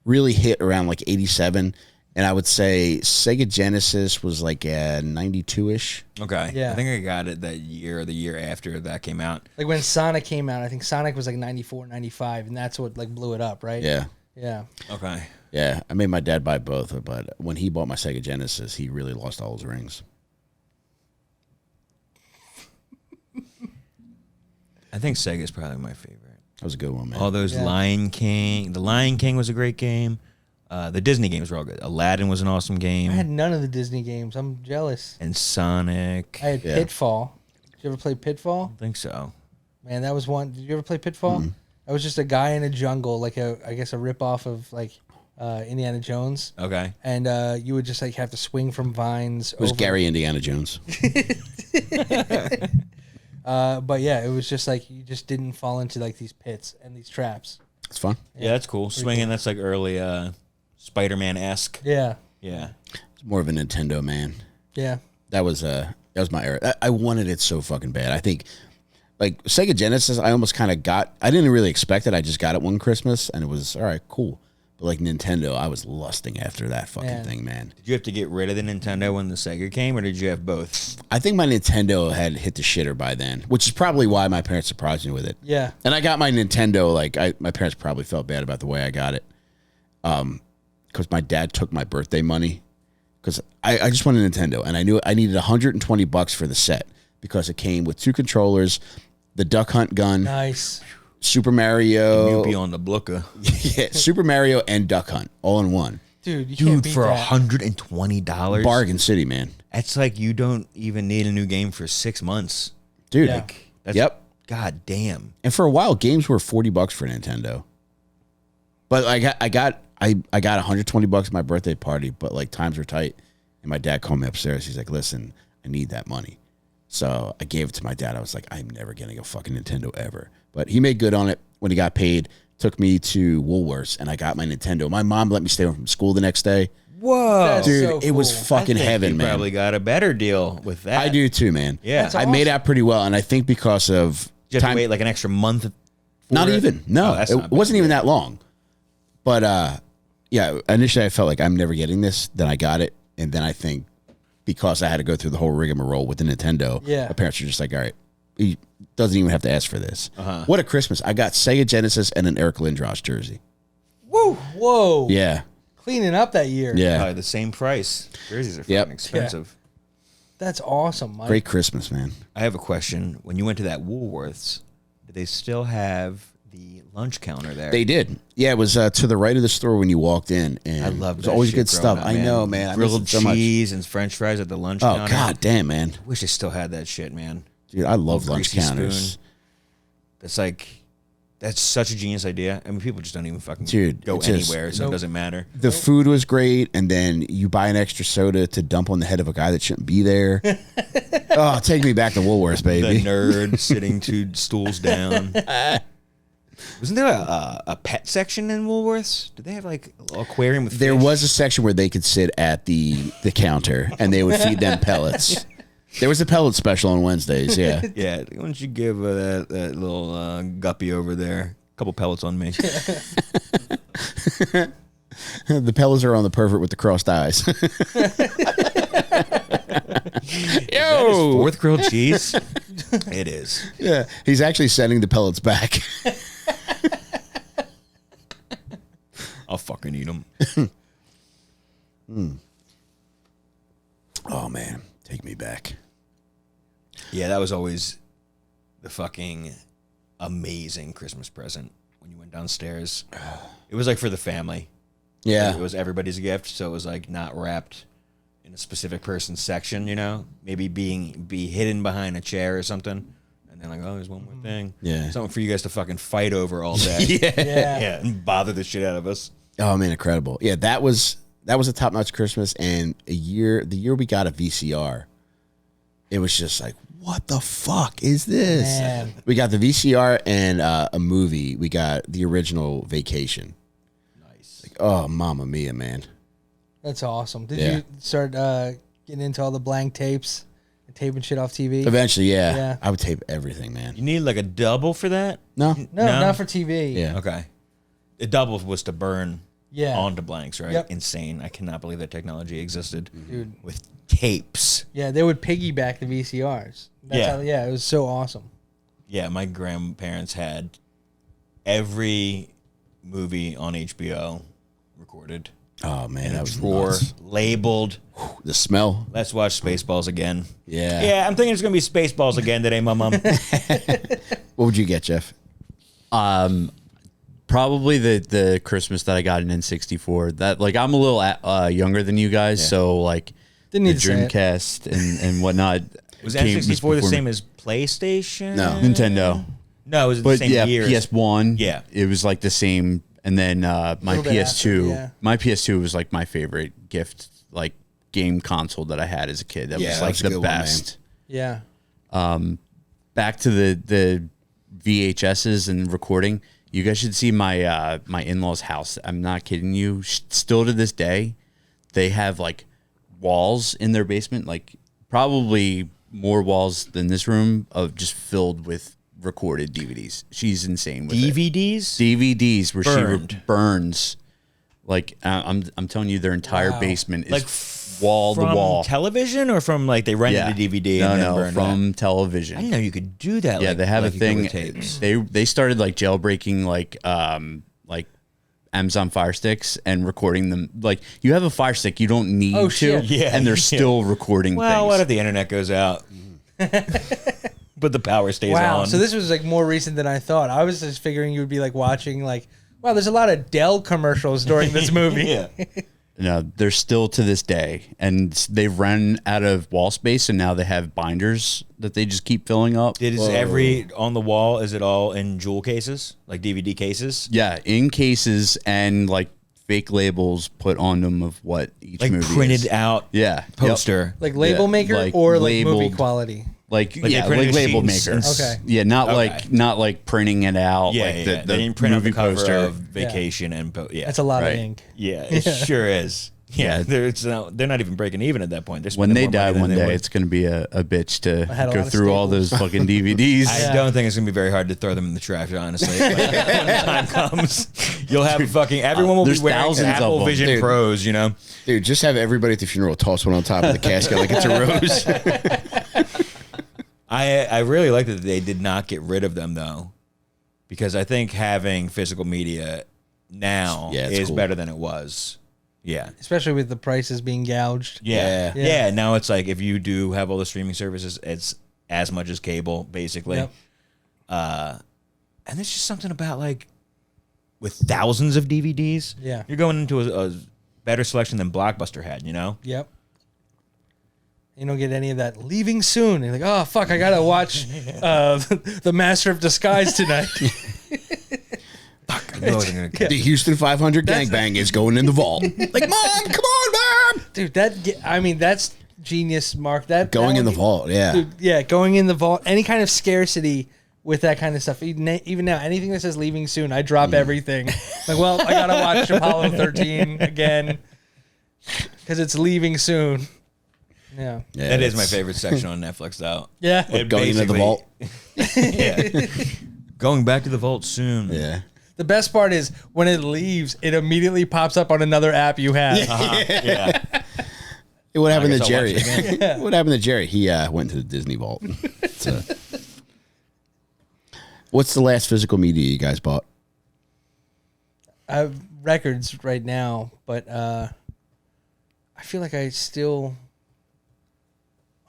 [SPEAKER 1] really hit around like 87. And I would say Sega Genesis was like 92-ish.
[SPEAKER 2] Okay.
[SPEAKER 3] Yeah.
[SPEAKER 2] I think I got it that year or the year after that came out.
[SPEAKER 3] Like when Sonic came out, I think Sonic was like 94, 95, and that's what like blew it up, right?
[SPEAKER 1] Yeah.
[SPEAKER 3] Yeah.
[SPEAKER 2] Okay.
[SPEAKER 1] Yeah. I made my dad buy both, but when he bought my Sega Genesis, he really lost all his rings.
[SPEAKER 2] I think Sega's probably my favorite.
[SPEAKER 1] That was a good one, man.
[SPEAKER 2] All those
[SPEAKER 3] Yeah.
[SPEAKER 2] Lion King. The Lion King was a great game. The Disney games were all good. Aladdin was an awesome game.
[SPEAKER 3] I had none of the Disney games. I'm jealous.
[SPEAKER 2] And Sonic.
[SPEAKER 3] I had
[SPEAKER 1] Yeah.
[SPEAKER 3] Pitfall. Did you ever play Pitfall?
[SPEAKER 2] I think so.
[SPEAKER 3] Man, that was one. Did you ever play Pitfall? That was just a guy in a jungle, like I guess a rip off of like Indiana Jones.
[SPEAKER 2] Okay.
[SPEAKER 3] And you would just like have to swing from vines.
[SPEAKER 1] It was Gary Indiana Jones.
[SPEAKER 3] But yeah, it was just like you just didn't fall into like these pits and these traps.
[SPEAKER 1] It's fun.
[SPEAKER 2] Yeah, that's cool. Swinging, that's like early Spider-Man-esque.
[SPEAKER 3] Yeah,
[SPEAKER 2] Yeah.
[SPEAKER 1] It's more of a Nintendo man.
[SPEAKER 3] yeah,
[SPEAKER 1] That was my era. I wanted it so fucking bad. I think like Sega Genesis, I almost kind of got. I didn't really expect it. I just got it one Christmas, and it was all right, cool. But like Nintendo, I was lusting after that fucking
[SPEAKER 3] Man.
[SPEAKER 1] thing, man.
[SPEAKER 2] Did you have to get rid of the Nintendo when the Sega came, or did you have both?
[SPEAKER 1] I think my Nintendo had hit the shitter by then, which is probably why my parents surprised me with it.
[SPEAKER 3] yeah.
[SPEAKER 1] And I got my Nintendo, like, my parents probably felt bad about the way I got it. Because my dad took my birthday money. Because I just wanted a Nintendo, and I knew I needed $120 for the set because it came with 2 controllers, the Duck Hunt gun,
[SPEAKER 3] Nice.
[SPEAKER 1] Super Mario.
[SPEAKER 2] You'll be on the Blooka.
[SPEAKER 1] Yeah, Super Mario and Duck Hunt all in one.
[SPEAKER 3] Dude, you can't beat
[SPEAKER 2] for
[SPEAKER 3] that.
[SPEAKER 2] $120.
[SPEAKER 1] Bargain City, man.
[SPEAKER 2] That's like you don't even need a new game for 6 months.
[SPEAKER 1] Dude.
[SPEAKER 3] Yeah.
[SPEAKER 2] That's,
[SPEAKER 1] Yep.
[SPEAKER 2] God damn.
[SPEAKER 1] And for a while, games were $40 for Nintendo. But I got $120 at my birthday party, but like times were tight. And my dad called me upstairs. He's like, listen, I need that money. So I gave it to my dad. I was like, I'm never getting a fucking Nintendo ever. But he made good on it when he got paid. Took me to Woolworths and I got my Nintendo. My mom let me stay home from school the next day.
[SPEAKER 2] Whoa.
[SPEAKER 3] That's
[SPEAKER 1] Dude,
[SPEAKER 3] so
[SPEAKER 1] it was
[SPEAKER 3] cool.
[SPEAKER 1] fucking
[SPEAKER 2] I think
[SPEAKER 1] heaven,
[SPEAKER 2] you
[SPEAKER 1] man.
[SPEAKER 2] probably got a better deal with that.
[SPEAKER 1] I do too, man.
[SPEAKER 2] Yeah.
[SPEAKER 3] That's
[SPEAKER 1] I made out pretty well. And I think because of
[SPEAKER 2] Did you have to wait like an extra month? For
[SPEAKER 1] not
[SPEAKER 2] it?
[SPEAKER 1] even. No,
[SPEAKER 2] Oh, that's
[SPEAKER 1] it
[SPEAKER 2] not
[SPEAKER 1] wasn't
[SPEAKER 2] bad.
[SPEAKER 1] even that long. But yeah, initially I felt like I'm never getting this. Then I got it. And then I think because I had to go through the whole rigmarole with the Nintendo,
[SPEAKER 3] Yeah.
[SPEAKER 1] my parents were just like, all right, he doesn't even have to ask for this.
[SPEAKER 2] Uh-huh.
[SPEAKER 1] What a Christmas. I got Sega Genesis and an Eric Lindros jersey.
[SPEAKER 3] Woo! Whoa.
[SPEAKER 1] Yeah.
[SPEAKER 3] Cleaning up that year.
[SPEAKER 1] Yeah.
[SPEAKER 2] Probably the same price. Jerseys are fucking
[SPEAKER 1] Yep.
[SPEAKER 2] expensive.
[SPEAKER 3] That's awesome, Mike.
[SPEAKER 1] Great Christmas, man.
[SPEAKER 2] I have a question. When you went to that Woolworths, did they still have the lunch counter there?
[SPEAKER 1] They did. Yeah, it was to the right of the store when you walked in. And
[SPEAKER 2] I love
[SPEAKER 1] it was
[SPEAKER 2] that
[SPEAKER 1] always
[SPEAKER 2] shit
[SPEAKER 1] good
[SPEAKER 2] growing
[SPEAKER 1] stuff.
[SPEAKER 2] up,
[SPEAKER 1] I know, man. I miss
[SPEAKER 2] Grilled
[SPEAKER 1] it so much.
[SPEAKER 2] cheese and French fries at the lunch
[SPEAKER 1] Oh,
[SPEAKER 2] counter.
[SPEAKER 1] God damn, man.
[SPEAKER 2] I wish I still had that shit, man.
[SPEAKER 1] Dude, I love
[SPEAKER 2] Little
[SPEAKER 1] lunch
[SPEAKER 2] greasy
[SPEAKER 1] counters.
[SPEAKER 2] spoon. That's such a genius idea. I mean, people just don't even fucking
[SPEAKER 1] Dude,
[SPEAKER 2] go
[SPEAKER 1] it just-
[SPEAKER 2] anywhere, so it
[SPEAKER 3] Nope.
[SPEAKER 2] doesn't matter.
[SPEAKER 1] The food was great, and then you buy an extra soda to dump on the head of a guy that shouldn't be there. Oh, take me back to Woolworths,
[SPEAKER 2] The
[SPEAKER 1] baby.
[SPEAKER 2] nerd sitting 2 stools down. Wasn't there a pet section in Woolworths? Did they have like an aquarium with
[SPEAKER 1] There
[SPEAKER 2] fish?
[SPEAKER 1] was a section where they could sit at the counter, and they would feed them pellets. There was a pellet special on Wednesdays, yeah.
[SPEAKER 2] Yeah, why don't you give that little guppy over there a couple pellets on me?
[SPEAKER 1] The pellets are on the pervert with the crossed eyes.
[SPEAKER 2] That is 4th grilled cheese? It is.
[SPEAKER 1] Yeah, he's actually sending the pellets back.
[SPEAKER 2] I'll fucking eat them.
[SPEAKER 1] Oh, man. Take me back.
[SPEAKER 2] Yeah, that was always the fucking amazing Christmas present when you went downstairs. It was like for the family.
[SPEAKER 1] Yeah.
[SPEAKER 2] It was everybody's gift, so it was like not wrapped in a specific person's section, you know? Maybe be hidden behind a chair or something. And then like, oh, there's one more thing.
[SPEAKER 1] Yeah.
[SPEAKER 2] Something for you guys to fucking fight over all day.
[SPEAKER 1] Yeah.
[SPEAKER 3] Yeah.
[SPEAKER 2] Yeah, and bother the shit out of us.
[SPEAKER 1] Oh, man, incredible. Yeah, that was a top-notch Christmas, and the year we got a VCR, it was just like, what the fuck is this?
[SPEAKER 3] Man.
[SPEAKER 1] We got the VCR and a movie. We got the original Vacation.
[SPEAKER 2] Nice.
[SPEAKER 1] Oh, Mamma Mia, man.
[SPEAKER 3] That's awesome. Did
[SPEAKER 1] Yeah.
[SPEAKER 3] you start getting into all the blank tapes and taping shit off TV?
[SPEAKER 1] Eventually, yeah.
[SPEAKER 3] Yeah.
[SPEAKER 1] I would tape everything, man.
[SPEAKER 2] You need like a double for that?
[SPEAKER 1] No?
[SPEAKER 3] No,
[SPEAKER 2] No?
[SPEAKER 3] not for TV.
[SPEAKER 1] Yeah.
[SPEAKER 2] Okay. The double was to burn
[SPEAKER 3] Yeah.
[SPEAKER 2] onto blanks, right?
[SPEAKER 3] Yep.
[SPEAKER 2] Insane. I cannot believe that technology existed.
[SPEAKER 3] Dude.
[SPEAKER 2] With tapes.
[SPEAKER 3] Yeah, they would piggyback the VCRs.
[SPEAKER 2] Yeah.
[SPEAKER 3] Yeah, it was so awesome.
[SPEAKER 2] Yeah, my grandparents had every movie on HBO recorded
[SPEAKER 1] Oh, man,
[SPEAKER 2] in a
[SPEAKER 1] that was
[SPEAKER 2] drawer,
[SPEAKER 1] nuts.
[SPEAKER 2] labeled.
[SPEAKER 1] The smell.
[SPEAKER 2] Let's watch Spaceballs again.
[SPEAKER 1] Yeah.
[SPEAKER 2] Yeah, I'm thinking it's going to be Spaceballs again today, my mom.
[SPEAKER 1] What would you get, Jeff?
[SPEAKER 4] Probably the Christmas that I got an N64. That like I'm a little younger than you guys, so like
[SPEAKER 3] Didn't
[SPEAKER 4] the
[SPEAKER 3] need to say it.
[SPEAKER 4] Dreamcast and whatnot.
[SPEAKER 2] Was
[SPEAKER 4] came-
[SPEAKER 2] N64 the
[SPEAKER 4] before
[SPEAKER 2] same
[SPEAKER 4] me.
[SPEAKER 2] as PlayStation?
[SPEAKER 1] No.
[SPEAKER 4] Nintendo?
[SPEAKER 2] No, it was the
[SPEAKER 4] But
[SPEAKER 2] same
[SPEAKER 4] yeah,
[SPEAKER 2] year. as-
[SPEAKER 4] PS1.
[SPEAKER 2] Yeah.
[SPEAKER 4] it was like the same. And then my
[SPEAKER 3] Little bit
[SPEAKER 4] PS2.
[SPEAKER 3] after, yeah.
[SPEAKER 4] My PS2 was like my favorite gift, like game console that I had as a kid. That
[SPEAKER 1] Yeah,
[SPEAKER 4] was
[SPEAKER 1] that
[SPEAKER 4] like
[SPEAKER 1] was a
[SPEAKER 4] the
[SPEAKER 1] good one, man.
[SPEAKER 4] best.
[SPEAKER 3] Yeah.
[SPEAKER 4] Back to the VHSs and recording. You guys should see my my in-laws' house. I'm not kidding you. Still to this day, they have like walls in their basement, like probably more walls than this room, of just filled with recorded DVDs. She's insane with it.
[SPEAKER 2] DVDs?
[SPEAKER 4] DVDs where
[SPEAKER 2] Burned.
[SPEAKER 4] she burns. Like I'm telling you, their entire
[SPEAKER 3] Wow.
[SPEAKER 4] basement is
[SPEAKER 2] Like
[SPEAKER 4] wall to
[SPEAKER 2] from
[SPEAKER 4] wall.
[SPEAKER 2] television or from like they rented a DVD
[SPEAKER 4] No,
[SPEAKER 2] and then
[SPEAKER 4] no,
[SPEAKER 2] burned
[SPEAKER 4] from
[SPEAKER 2] it?
[SPEAKER 4] television.
[SPEAKER 2] I didn't know you could do that.
[SPEAKER 4] Yeah,
[SPEAKER 2] like,
[SPEAKER 4] they have
[SPEAKER 2] like
[SPEAKER 4] a
[SPEAKER 2] you could
[SPEAKER 4] thing.
[SPEAKER 2] with tapes.
[SPEAKER 4] They started like jailbreaking like Amazon Fire Sticks and recording them. Like you have a Fire Stick, you don't need
[SPEAKER 3] Oh,
[SPEAKER 4] to,
[SPEAKER 3] shit.
[SPEAKER 2] Yeah,
[SPEAKER 4] and they're
[SPEAKER 2] yeah.
[SPEAKER 4] still recording
[SPEAKER 2] Well,
[SPEAKER 4] things.
[SPEAKER 2] what if the internet goes out? but the power stays
[SPEAKER 3] Wow.
[SPEAKER 2] on.
[SPEAKER 3] So this was like more recent than I thought. I was just figuring you would be like watching like, wow, there's a lot of Dell commercials during this movie.
[SPEAKER 2] yeah.
[SPEAKER 4] No, they're still to this day, and they've run out of wall space, and now they have binders that they just keep filling up.
[SPEAKER 2] It is every on the wall. Is it all in jewel cases, like DVD cases?
[SPEAKER 4] Yeah, in cases and like fake labels put on them of what each
[SPEAKER 2] Like
[SPEAKER 4] movie
[SPEAKER 2] printed
[SPEAKER 4] is.
[SPEAKER 2] out
[SPEAKER 4] Yeah, yep.
[SPEAKER 2] poster.
[SPEAKER 3] Like label
[SPEAKER 4] Yeah,
[SPEAKER 3] maker
[SPEAKER 4] like
[SPEAKER 3] or like movie
[SPEAKER 4] labeled-
[SPEAKER 3] quality.
[SPEAKER 4] Like,
[SPEAKER 2] Like
[SPEAKER 4] yeah,
[SPEAKER 2] they printed
[SPEAKER 4] like
[SPEAKER 2] a
[SPEAKER 4] label
[SPEAKER 2] sheet
[SPEAKER 4] maker.
[SPEAKER 2] and
[SPEAKER 3] Okay.
[SPEAKER 4] Yeah, not
[SPEAKER 2] Okay.
[SPEAKER 4] like printing it out.
[SPEAKER 2] Yeah,
[SPEAKER 4] like
[SPEAKER 2] yeah.
[SPEAKER 4] the
[SPEAKER 2] They didn't print out the
[SPEAKER 4] movie
[SPEAKER 2] cover
[SPEAKER 4] poster.
[SPEAKER 2] of Vacation and yeah.
[SPEAKER 3] That's a lot
[SPEAKER 4] Right.
[SPEAKER 3] of ink.
[SPEAKER 2] Yeah, it sure is. Yeah, they're not even breaking even at that point. They're
[SPEAKER 4] When
[SPEAKER 2] spending
[SPEAKER 4] they
[SPEAKER 2] more
[SPEAKER 4] die
[SPEAKER 2] money than
[SPEAKER 4] one
[SPEAKER 2] they
[SPEAKER 4] day,
[SPEAKER 2] would.
[SPEAKER 4] it's going to be a bitch
[SPEAKER 3] I had a
[SPEAKER 4] to go
[SPEAKER 3] lot of
[SPEAKER 4] through all
[SPEAKER 3] staples.
[SPEAKER 4] those fucking DVDs.
[SPEAKER 2] I don't think it's gonna be very hard to throw them in the trash. Honestly, like, when the time comes, you'll have fucking everyone will be
[SPEAKER 4] there's
[SPEAKER 2] wearing
[SPEAKER 4] thousands of
[SPEAKER 2] Apple
[SPEAKER 4] them.
[SPEAKER 2] Vision
[SPEAKER 1] Dude.
[SPEAKER 2] Pros. You know,
[SPEAKER 1] Dude, just have everybody at the funeral toss one on top of the casket like it's a rose.
[SPEAKER 2] I really like that they did not get rid of them though, because I think having physical media now
[SPEAKER 1] Yeah, it's
[SPEAKER 2] is
[SPEAKER 1] cool.
[SPEAKER 2] better than it was. Yeah.
[SPEAKER 3] Especially with the prices being gouged.
[SPEAKER 2] Yeah.
[SPEAKER 3] Yeah.
[SPEAKER 2] Yeah. Now it's like if you do have all the streaming services, it's as much as cable, basically.
[SPEAKER 3] Yep.
[SPEAKER 2] And there's just something about like with thousands of DVDs,
[SPEAKER 3] Yeah.
[SPEAKER 2] you're going into a better selection than Blockbuster had, you know?
[SPEAKER 3] Yep. You don't get any of that leaving soon. You're like, oh fuck, I gotta watch the Master of Disguise tonight.
[SPEAKER 2] I knew I wasn't gonna catch
[SPEAKER 1] The Houston 500 gangbang is going in the vault. Like, Mom, come on, Mom!
[SPEAKER 3] Dude, that's genius, Mark. That
[SPEAKER 1] Going
[SPEAKER 3] that
[SPEAKER 1] in the
[SPEAKER 3] one-
[SPEAKER 1] vault, yeah.
[SPEAKER 3] Dude, yeah, going in the vault. Any kind of scarcity with that kind of stuff. Even now, anything that says leaving soon, I drop everything. Like, well, I gotta watch Apollo 13 again because it's leaving soon. Yeah.
[SPEAKER 1] Yeah,
[SPEAKER 2] That is my
[SPEAKER 1] it's
[SPEAKER 2] favorite section on Netflix, though.
[SPEAKER 3] Yeah.
[SPEAKER 2] It
[SPEAKER 1] Going into the
[SPEAKER 2] basically-
[SPEAKER 1] vault.
[SPEAKER 2] Yeah. Going back to the vault soon.
[SPEAKER 1] Yeah.
[SPEAKER 3] The best part is when it leaves, it immediately pops up on another app you have.
[SPEAKER 2] Yeah.
[SPEAKER 1] What happened to
[SPEAKER 2] guess I'll watch
[SPEAKER 1] Jerry?
[SPEAKER 2] it again.
[SPEAKER 1] What happened to Jerry? He went to the Disney vault. So. What's the last physical media you guys bought?
[SPEAKER 3] I have records right now, but I feel like I still,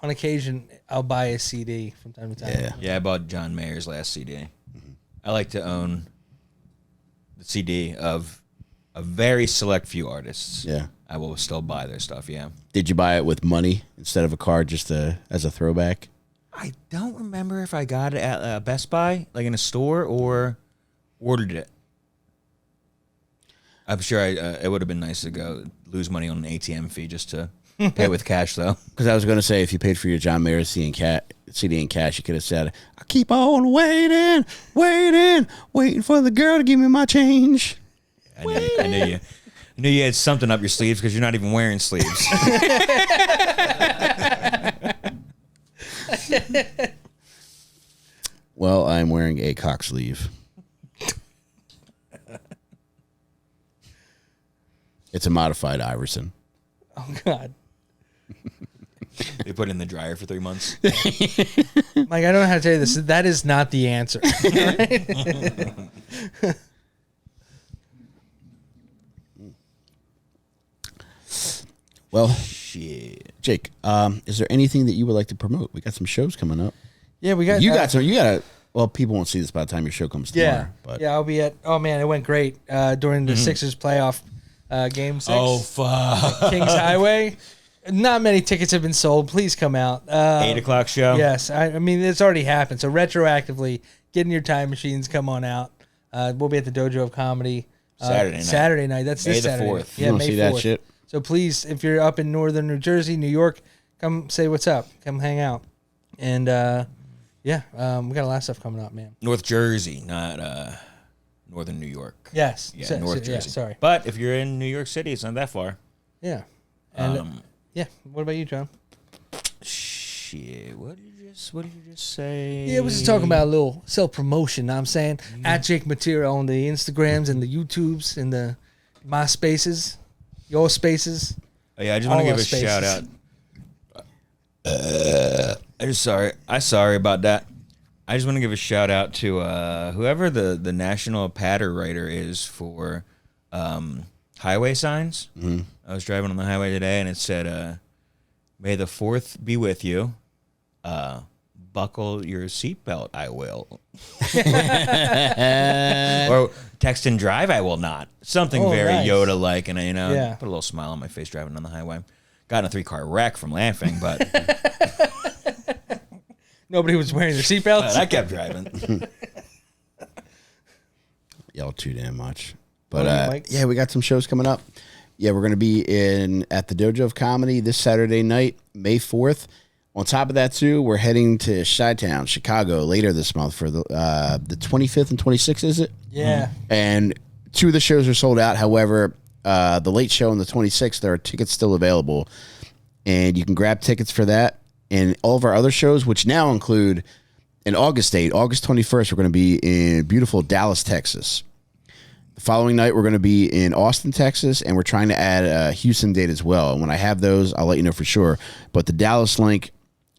[SPEAKER 3] on occasion, I'll buy a CD from time to time.
[SPEAKER 1] Yeah.
[SPEAKER 2] Yeah, I bought John Mayer's last CD. I like to own the CD of a very select few artists.
[SPEAKER 1] Yeah.
[SPEAKER 2] I will still buy their stuff, yeah.
[SPEAKER 1] Did you buy it with money instead of a card just as a throwback?
[SPEAKER 2] I don't remember if I got it at Best Buy, like in a store, or ordered it. I'm sure it would have been nice to go lose money on an ATM fee just to pay with cash, though.
[SPEAKER 1] Because I was going to say, if you paid for your John Mayer CD in cash, you could have said, I keep on waiting for the girl to give me my change.
[SPEAKER 2] I knew you had something up your sleeves because you're not even wearing sleeves.
[SPEAKER 1] Well, I'm wearing a cock sleeve. It's a modified Iverson.
[SPEAKER 3] Oh God,
[SPEAKER 2] They put it in the dryer for 3 months.
[SPEAKER 3] Mike, I don't know how to tell you this. That is not the answer.
[SPEAKER 1] Well,
[SPEAKER 2] Shit.
[SPEAKER 1] Jake, is there anything that you would like to promote? We got some shows coming up.
[SPEAKER 3] Yeah, we got.
[SPEAKER 1] You got a. Well, people won't see this by the time your show comes tomorrow.
[SPEAKER 3] Yeah,
[SPEAKER 1] But
[SPEAKER 3] yeah. I'll be at. Oh man, it went great during the Sixers playoff game 6.
[SPEAKER 2] Oh, fuck.
[SPEAKER 3] Kings Highway. Not many tickets have been sold. Please come out.
[SPEAKER 2] 8 o'clock show?
[SPEAKER 3] Yes, I mean it's already happened. So retroactively, get in your time machines. Come on out. We'll be at the Dojo of Comedy
[SPEAKER 2] Saturday night.
[SPEAKER 3] Saturday night. That's
[SPEAKER 2] May
[SPEAKER 3] this
[SPEAKER 2] the
[SPEAKER 3] Saturday.
[SPEAKER 2] 4th.
[SPEAKER 3] Yeah,
[SPEAKER 1] You wanna
[SPEAKER 3] May
[SPEAKER 1] see that
[SPEAKER 3] 4th.
[SPEAKER 1] shit?
[SPEAKER 3] So please, if you're up in northern New Jersey, New York, come say what's up. Come hang out. And yeah, we got a lot of stuff coming up, man.
[SPEAKER 2] North Jersey, not northern New York.
[SPEAKER 3] Yes.
[SPEAKER 2] Yeah,
[SPEAKER 3] So-
[SPEAKER 2] North
[SPEAKER 3] so- yeah,
[SPEAKER 2] Jersey.
[SPEAKER 3] sorry.
[SPEAKER 2] But if you're in New York City, it's not that far.
[SPEAKER 3] Yeah. And yeah. What about you, John?
[SPEAKER 2] Shit. What did you just say?
[SPEAKER 3] Yeah, we're just talking about a little self promotion. Know what I'm saying at Jake Mattera on the Instagrams and the YouTubes and the MySpaces, your spaces.
[SPEAKER 2] Oh, yeah, I just want to
[SPEAKER 3] all
[SPEAKER 2] give a
[SPEAKER 3] our spaces.
[SPEAKER 2] shout out. Sorry about that. I just want to give a shout out to whoever the national patter writer is for highway signs. Mm-hmm. I was driving on the highway today and it said, "May the 4th be with you. buckle your seatbelt, I will. Or text and drive, I will not. Something very
[SPEAKER 3] nice.
[SPEAKER 2] Yoda-like, and
[SPEAKER 3] Yeah.
[SPEAKER 2] put a little smile on my face driving on the highway. Got in a 3-car wreck from laughing, but
[SPEAKER 3] Nobody was wearing their seatbelts.
[SPEAKER 2] I kept driving.
[SPEAKER 1] Yell too damn much. But
[SPEAKER 3] What are you, Mike?
[SPEAKER 1] yeah, we got some shows coming up. Yeah, we're going to be at the Dojo of Comedy this Saturday night, May 4th. On top of that, too, we're heading to Chi-Town, Chicago, later this month for the 25th and 26th, is it?
[SPEAKER 3] Yeah.
[SPEAKER 1] And 2 of the shows are sold out. However, the late show on the 26th, there are tickets still available. And you can grab tickets for that. And all of our other shows, which now include an August date, August 21st, we're going to be in beautiful Dallas, Texas. The following night, we're going to be in Austin, Texas, and we're trying to add a Houston date as well. And when I have those, I'll let you know for sure. But the Dallas link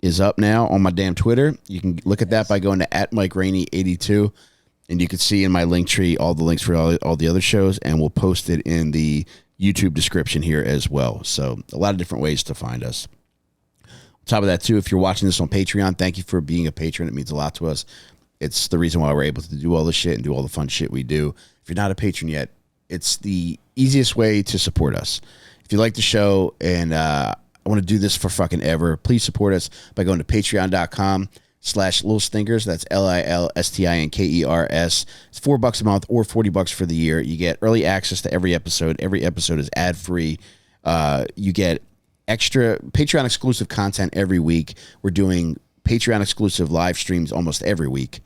[SPEAKER 1] is up now on my damn Twitter. You can look at that by going to @MikeRainey82, and you can see in my link tree all the links for all the other shows, and we'll post it in the YouTube description here as well. So a lot of different ways to find us. On top of that, too, if you're watching this on Patreon, thank you for being a patron. It means a lot to us. It's the reason why we're able to do all this shit and do all the fun shit we do. If you're not a patron yet, it's the easiest way to support us. If you like the show and I want to do this for fucking ever, please support us by going to patreon.com/LilStinkers. That's LILSTINKERS. It's $4 a month or $40 for the year. You get early access to every episode. Every episode is ad-free. You get extra Patreon exclusive content every week. We're doing Patreon exclusive live streams almost every week.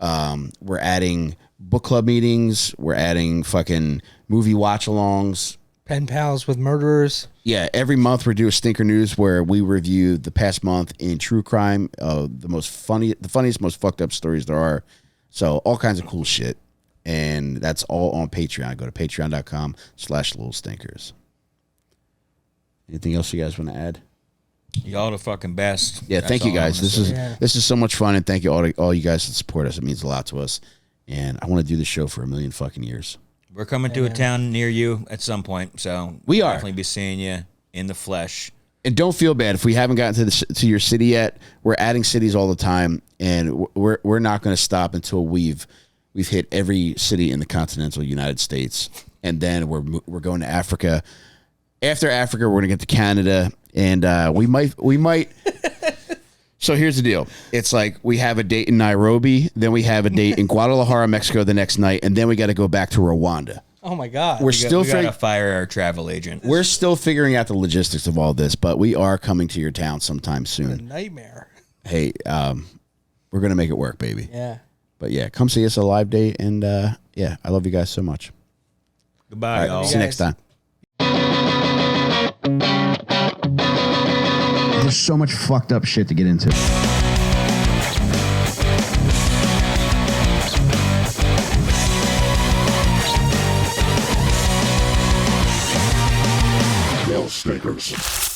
[SPEAKER 1] We're adding book club meetings. We're adding fucking movie watch-alongs.
[SPEAKER 3] Pen pals with murderers.
[SPEAKER 1] Yeah, every month we do a Stinker News where we review the past month in true crime, the funniest, most fucked up stories there are. So all kinds of cool shit. And that's all on Patreon. Go to patreon.com/LilStinkers. Anything else you guys want to add?
[SPEAKER 2] Y'all the fucking best.
[SPEAKER 1] Yeah,
[SPEAKER 2] That's
[SPEAKER 1] thank you
[SPEAKER 2] all I
[SPEAKER 1] guys.
[SPEAKER 2] wanna say.
[SPEAKER 1] This is so much fun, and thank you all you guys that support us. It means a lot to us. And I want to do this show for a million fucking years.
[SPEAKER 2] We're coming to a town near you at some point, so
[SPEAKER 1] We are.
[SPEAKER 2] definitely be seeing you in the flesh.
[SPEAKER 1] And don't feel bad if we haven't gotten to your city yet. We're adding cities all the time, and we're not going to stop until we've hit every city in the continental United States, and then we're going to Africa. After Africa, we're going to get to Canada, and we might. So here's the deal. It's like we have a date in Nairobi, then we have a date in Guadalajara, Mexico the next night, and then we got to go back to Rwanda.
[SPEAKER 3] Oh my God.
[SPEAKER 1] We
[SPEAKER 2] gotta fire our travel agent.
[SPEAKER 1] We're still figuring out the logistics of all this, but we are coming to your town sometime
[SPEAKER 3] a
[SPEAKER 1] soon.
[SPEAKER 3] nightmare.
[SPEAKER 1] Hey, we're going to make it work, baby.
[SPEAKER 3] Yeah.
[SPEAKER 1] But yeah, come see us at a live date, and yeah, I love you guys so much.
[SPEAKER 2] Goodbye,
[SPEAKER 1] All right,
[SPEAKER 2] y'all.
[SPEAKER 1] see you next time. There's so much fucked up shit to get into.
[SPEAKER 5] Stinkers.